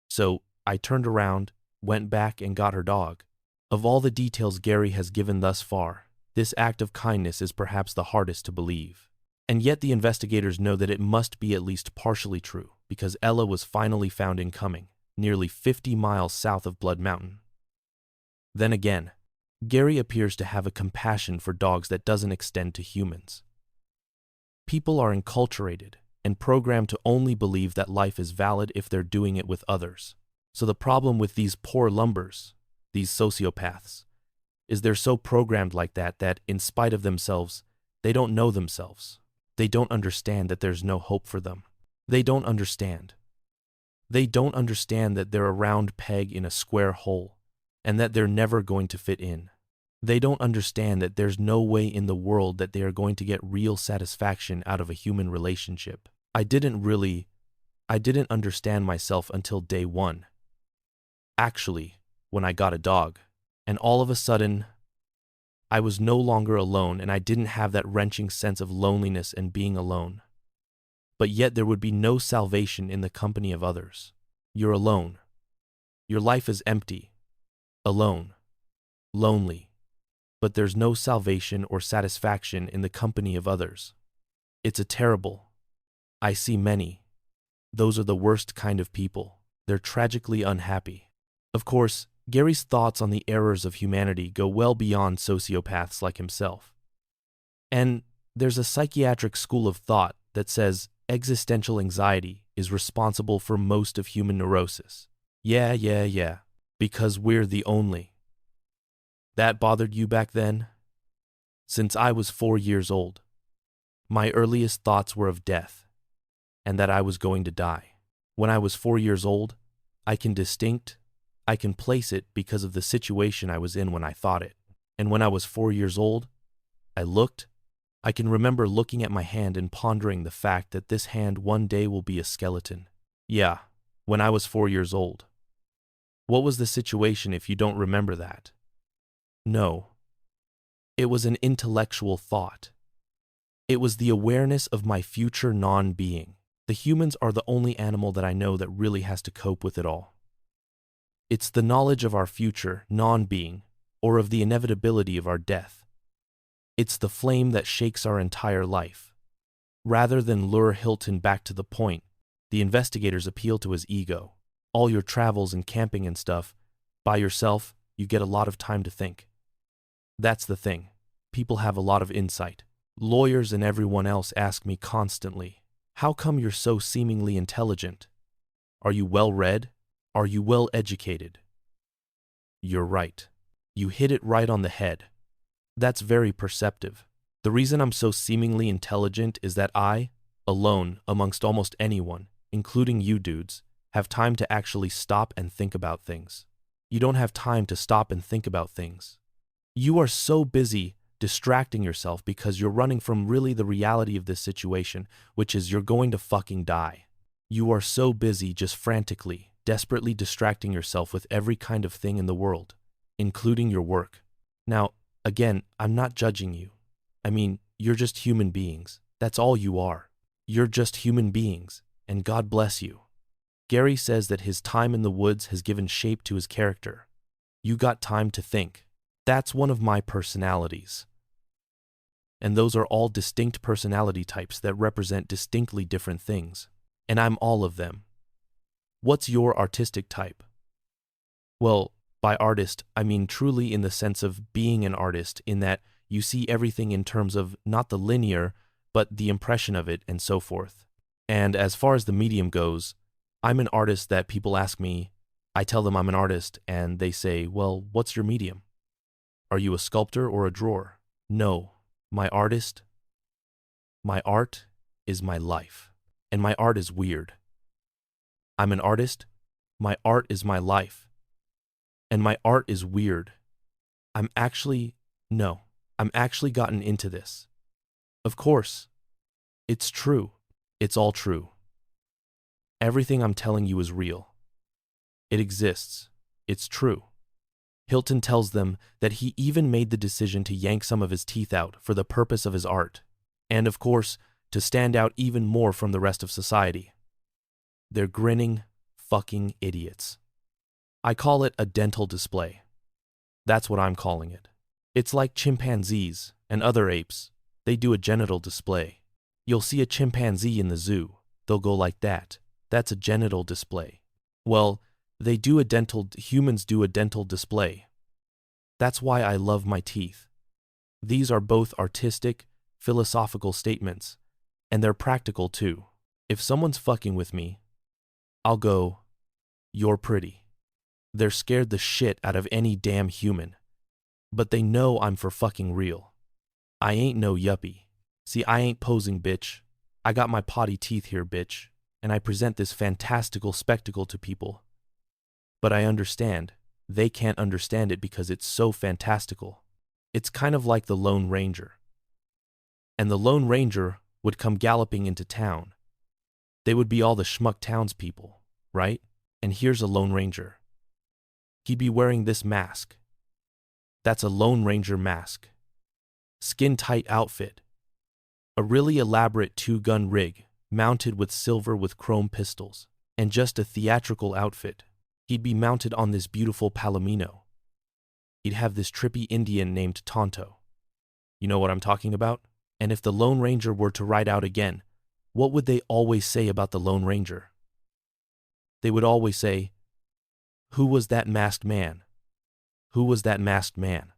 [SPEAKER 17] So I turned around, went back and got her dog. Of all the details Gary has given thus far, this act of kindness is perhaps the hardest to believe. And yet the investigators know that it must be at least partially true, because Ella was finally found incoming, nearly 50 miles south of Blood Mountain. Then again, Gary appears to have a compassion for dogs that doesn't extend to humans. People are enculturated and programmed to only believe that life is valid if they're doing it with others. So the problem with these poor lumbers, these sociopaths, is they're so programmed like that in spite of themselves, they don't know themselves. They don't understand that there's no hope for them. They don't understand. They don't understand that they're a round peg in a square hole and that they're never going to fit in. They don't understand that there's no way in the world that they are going to get real satisfaction out of a human relationship. I didn't understand myself until day one. Actually, when I got a dog, and all of a sudden, I was no longer alone and I didn't have that wrenching sense of loneliness and being alone. But yet there would be no salvation in the company of others. You're alone. Your life is empty, alone, lonely. But there's no salvation or satisfaction in the company of others. It's a terrible. I see many. Those are the worst kind of people. They're tragically unhappy. Of course, Gary's thoughts on the errors of humanity go well beyond sociopaths like himself. And there's a psychiatric school of thought that says existential anxiety is responsible for most of human neurosis. Yeah, because we're the only. That bothered you back then? Since I was 4 years old, my earliest thoughts were of death, and that I was going to die. When I was 4 years old, I can place it because of the situation I was in when I thought it. And when I was 4 years old, I can remember looking at my hand and pondering the fact that this hand one day will be a skeleton. Yeah, when I was 4 years old. What was the situation if you don't remember that? No. It was an intellectual thought. It was the awareness of my future non-being. The humans are the only animal that I know that really has to cope with it all. It's the knowledge of our future non-being, or of the inevitability of our death. It's the flame that shakes our entire life. Rather than lure Hilton back to the point, the investigators appeal to his ego. All your travels and camping and stuff, by yourself, you get a lot of time to think. That's the thing. People have a lot of insight. Lawyers and everyone else ask me constantly, how come you're so seemingly intelligent? Are you well-read? Are you well-educated? You're right. You hit it right on the head. That's very perceptive. The reason I'm so seemingly intelligent is that I, alone amongst almost anyone, including you dudes, have time to actually stop and think about things. You don't have time to stop and think about things. You are so busy distracting yourself because you're running from really the reality of this situation, which is you're going to fucking die. You are so busy just frantically, desperately distracting yourself with every kind of thing in the world, including your work. Now, again, I'm not judging you. I mean, you're just human beings. That's all you are. You're just human beings, and God bless you. Gary says that his time in the woods has given shape to his character. You got time to think. That's one of my personalities. And those are all distinct personality types that represent distinctly different things. And I'm all of them. What's your artistic type? Well, by artist, I mean truly in the sense of being an artist, in that you see everything in terms of not the linear, but the impression of it and so forth. And as far as the medium goes, I'm an artist that people ask me, I tell them I'm an artist, and they say, well, what's your medium? Are you a sculptor or a drawer? No, my art is my life, and my art is weird. I'm an artist, my art is my life, and my art is weird. I'm actually gotten into this. Of course, it's true. It's all true. Everything I'm telling you is real. It exists. It's true. Hilton tells them that he even made the decision to yank some of his teeth out for the purpose of his art, and of course, to stand out even more from the rest of society. They're grinning, fucking idiots. I call it a dental display. That's what I'm calling it. It's like chimpanzees and other apes. They do a genital display. You'll see a chimpanzee in the zoo. They'll go like that. That's a genital display. Well, humans do a dental display. That's why I love my teeth. These are both artistic, philosophical statements, and they're practical too. If someone's fucking with me, I'll go, "You're pretty." They're scared the shit out of any damn human, but they know I'm for fucking real. I ain't no yuppie. See, I ain't posing, bitch. I got my potty teeth here, bitch, and I present this fantastical spectacle to people. But I understand, they can't understand it because it's so fantastical. It's kind of like the Lone Ranger. And the Lone Ranger would come galloping into town. They would be all the schmuck townspeople, right? And here's a Lone Ranger. He'd be wearing this mask. That's a Lone Ranger mask. Skin-tight outfit. A really elaborate 2-gun rig, mounted with silver with chrome pistols. And just a theatrical outfit. He'd be mounted on this beautiful palomino. He'd have this trippy Indian named Tonto. You know what I'm talking about? And if the Lone Ranger were to ride out again, what would they always say about the Lone Ranger? They would always say, "Who was that masked man? Who was that masked man?"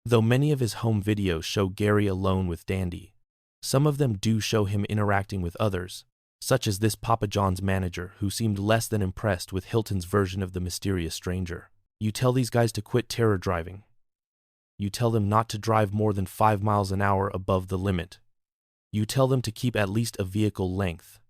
[SPEAKER 17] Though many of his home videos show Gary alone with Dandy, some of them do show him interacting with others, such as this Papa John's manager who seemed less than impressed with Hilton's version of the mysterious stranger. You tell these guys to quit terror driving. You tell them not to drive more than 5 miles an hour above the limit. You tell them to keep at least a vehicle length.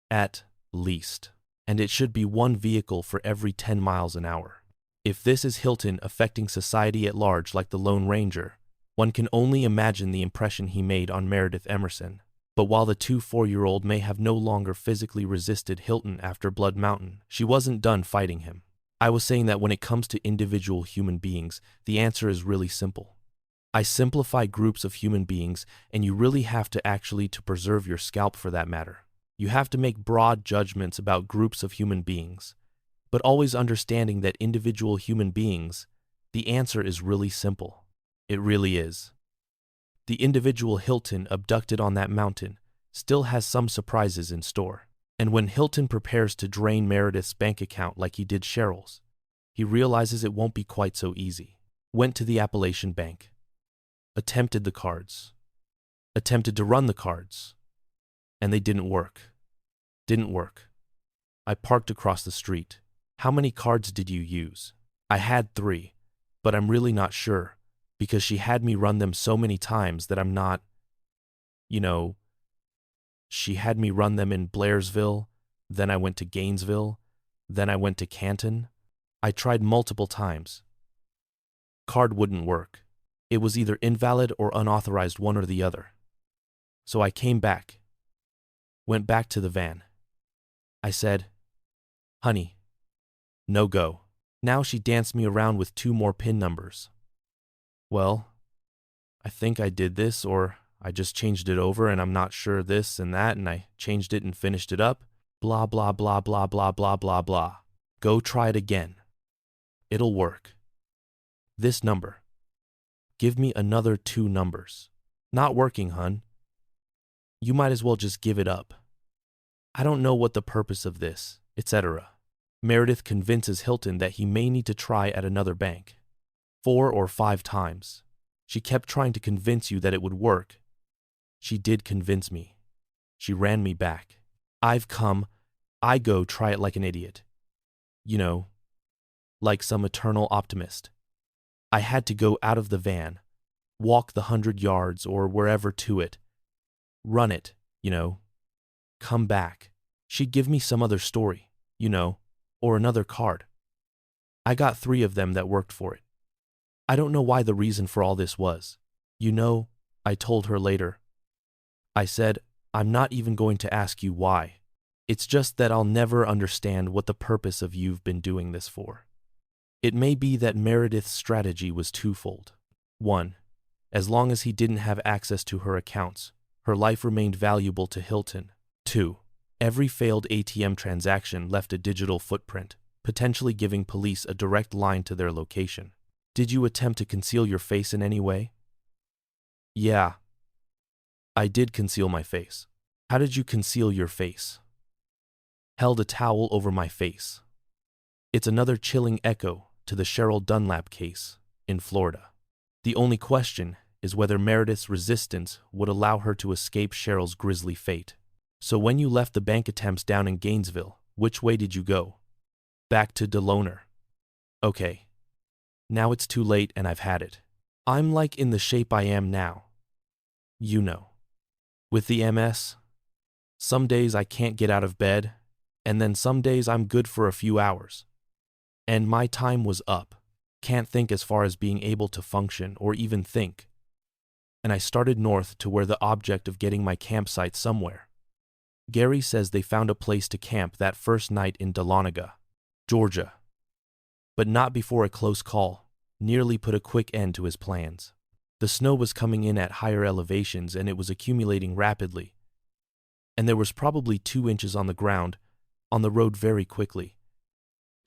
[SPEAKER 17] At least. And it should be 1 vehicle for every 10 miles an hour. If this is Hilton affecting society at large like the Lone Ranger, one can only imagine the impression he made on Meredith Emerson. But while the 4-year-old may have no longer physically resisted Hilton after Blood Mountain, she wasn't done fighting him. I was saying that when it comes to individual human beings, the answer is really simple. I simplify groups of human beings, and you really have to actually to preserve your scalp for that matter. You have to make broad judgments about groups of human beings, but always understanding that individual human beings, the answer is really simple. It really is. The individual Hilton abducted on that mountain still has some surprises in store. And when Hilton prepares to drain Meredith's bank account like he did Cheryl's, he realizes it won't be quite so easy. Went to the Appalachian Bank. Attempted the cards. Attempted to run the cards. And they didn't work. Didn't work. I parked across the street. "How many cards did you use?" "I had 3, but I'm really not sure, because she had me run them so many times that I'm not, she had me run them in Blairsville, then I went to Gainesville, then I went to Canton. I tried multiple times. Card wouldn't work. It was either invalid or unauthorized, one or the other. So I came back. Went back to the van. I said, 'Honey, no go.' Now she danced me around with 2 more PIN numbers. Well, I think I did this, or I just changed it over and I'm not sure this and that, and I changed it and finished it up. Blah, blah, blah, blah, blah, blah, blah, blah. Go try it again. It'll work. This number. Give me another 2 numbers. Not working, hun. You might as well just give it up. I don't know what the purpose of this, etc." Meredith convinces Hilton that he may need to try at another bank. 4 or 5 times. She kept trying to convince you that it would work. She did convince me. She ran me back. I go try it like an idiot. Like some eternal optimist. I had to go out of the van, walk the 100 yards or wherever to it, run it, come back. She'd give me some other story, or another card. I got 3 of them that worked for it. I don't know why the reason for all this was. I told her later. I said, "I'm not even going to ask you why. It's just that I'll never understand what the purpose of you've been doing this for." It may be that Meredith's strategy was twofold. 1, as long as he didn't have access to her accounts, her life remained valuable to Hilton. 2, every failed ATM transaction left a digital footprint, potentially giving police a direct line to their location. Did you attempt to conceal your face in any way? Yeah. I did conceal my face. How did you conceal your face? Held a towel over my face. It's another chilling echo to the Cheryl Dunlap case. in Florida. The only question is whether Meredith's resistance would allow her to escape Cheryl's grisly fate. So when you left the bank attempts down in Gainesville, which way did you go? Back to DeLoner. Okay. Now it's too late and I've had it. I'm like in the shape I am now. You know. With the MS, some days I can't get out of bed, and then some days I'm good for a few hours. And my time was up. Can't think as far as being able to function or even think. And I started north to where the object of getting my campsite somewhere. Gary says they found a place to camp that first night in Dahlonega, Georgia. But not before a close call nearly put a quick end to his plans. The snow was coming in at higher elevations and it was accumulating rapidly. And there was probably 2 inches on the ground, on the road very quickly.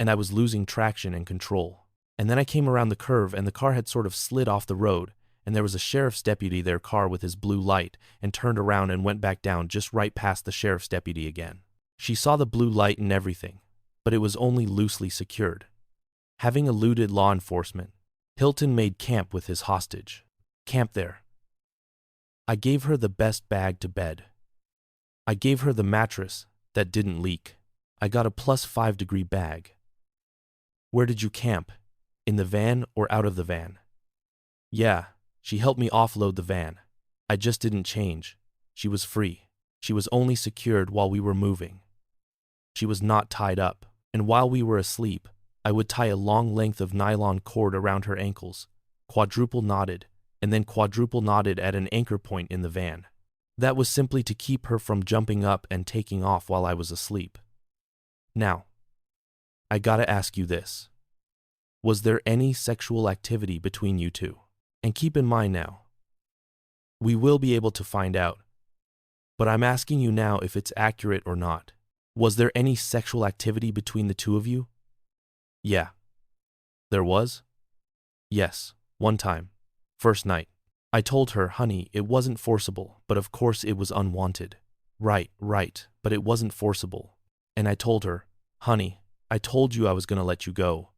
[SPEAKER 17] And I was losing traction and control. And then I came around the curve and the car had sort of slid off the road, and there was a sheriff's deputy their car with his blue light and turned around and went back down just right past the sheriff's deputy again. She saw the blue light and everything, but it was only loosely secured. Having eluded law enforcement, Hilton made camp with his hostage. Camp there. I gave her the best bag to bed. I gave her the mattress that didn't leak. I got a +5-degree bag. Where did you camp? In the van or out of the van? Yeah, she helped me offload the van. I just didn't change. She was free. She was only secured while we were moving. She was not tied up, and while we were asleep, I would tie a long length of nylon cord around her ankles, quadruple knotted, and then quadruple knotted at an anchor point in the van. That was simply to keep her from jumping up and taking off while I was asleep. Now, I gotta ask you this. Was there any sexual activity between you two? And keep in mind now, we will be able to find out, but I'm asking you now if it's accurate or not. Was there any sexual activity between the two of you? Yeah. There was? Yes, one time. First night. I told her, honey, it wasn't forcible, but of course it was unwanted. Right, but it wasn't forcible. And I told her, honey, I told you I was gonna let you go.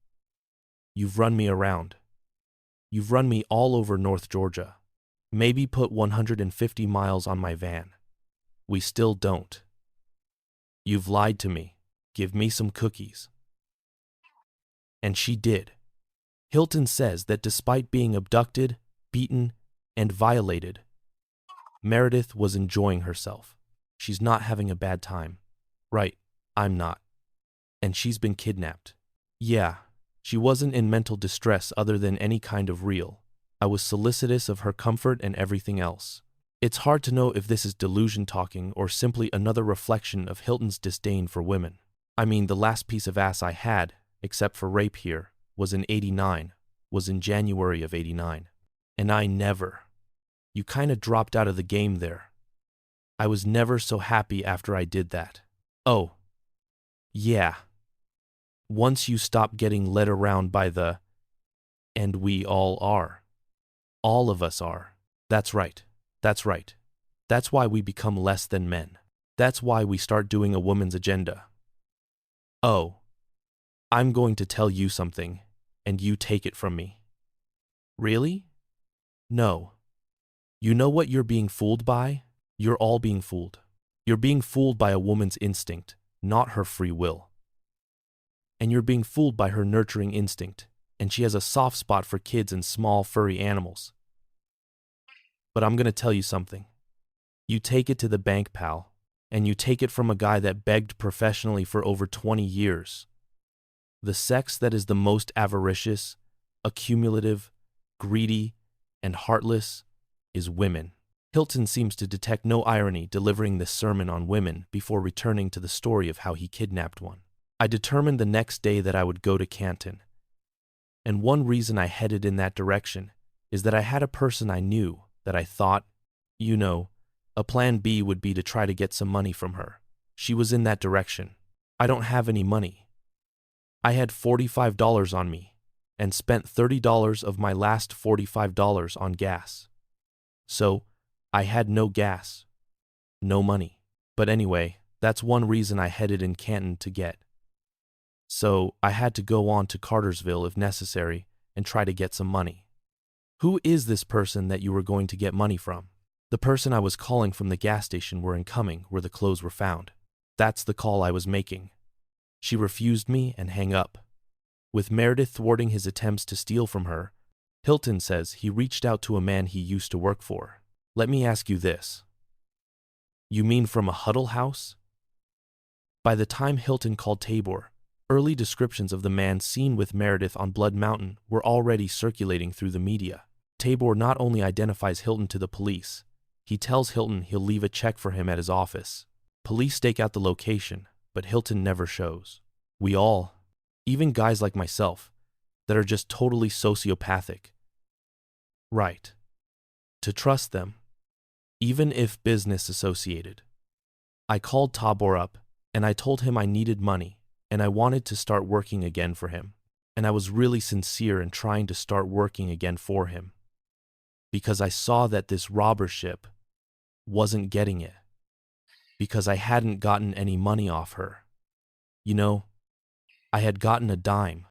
[SPEAKER 17] You've run me around. You've run me all over North Georgia. Maybe put 150 miles on my van. We still don't. You've lied to me. Give me some cookies. And she did. Hilton says that despite being abducted, beaten, and violated, Meredith was enjoying herself. She's not having a bad time. Right, I'm not. And she's been kidnapped. Yeah, she wasn't in mental distress other than any kind of real. I was solicitous of her comfort and everything else. It's hard to know if this is delusion talking or simply another reflection of Hilton's disdain for women. I mean, the last piece of ass I had, except for rape here, was in January of '89. And I never. You kinda dropped out of the game there. I was never so happy after I did that. Oh. Yeah. Once you stop getting led around by the... And we all are. All of us are. That's right. That's right. That's why we become less than men. That's why we start doing a woman's agenda. Oh. I'm going to tell you something, and you take it from me. Really? No. You know what you're being fooled by? You're all being fooled. You're being fooled by a woman's instinct, not her free will. And you're being fooled by her nurturing instinct, and she has a soft spot for kids and small furry animals. But I'm gonna tell you something. You take it to the bank, pal, and you take it from a guy that begged professionally for over 20 years. The sex that is the most avaricious, accumulative, greedy, and heartless is women. Hilton seems to detect no irony delivering this sermon on women before returning to the story of how he kidnapped one. I determined the next day that I would go to Canton. And one reason I headed in that direction is that I had a person I knew that I thought, you know, a plan B would be to try to get some money from her. She was in that direction. I don't have any money. I had $45 on me and spent $30 of my last $45 on gas. So, I had no gas, no money. But anyway, that's one reason I headed in Canton to get. So, I had to go on to Cartersville if necessary and try to get some money. Who is this person that you were going to get money from? The person I was calling from the gas station were incoming where the clothes were found. That's the call I was making. She refused me and hang up. With Meredith thwarting his attempts to steal from her, Hilton says he reached out to a man he used to work for. Let me ask you this. You mean from a huddle house? By the time Hilton called Tabor, early descriptions of the man seen with Meredith on Blood Mountain were already circulating through the media. Tabor not only identifies Hilton to the police, he tells Hilton he'll leave a check for him at his office. Police stake out the location, but Hilton never shows. We all, even guys like myself, that are just totally sociopathic. Right. To trust them, even if business associated. I called Tabor up, and I told him I needed money, and I wanted to start working again for him. And I was really sincere in trying to start working again for him. Because I saw that this robber ship wasn't getting it. Because I hadn't gotten any money off her. You know, I had gotten a dime,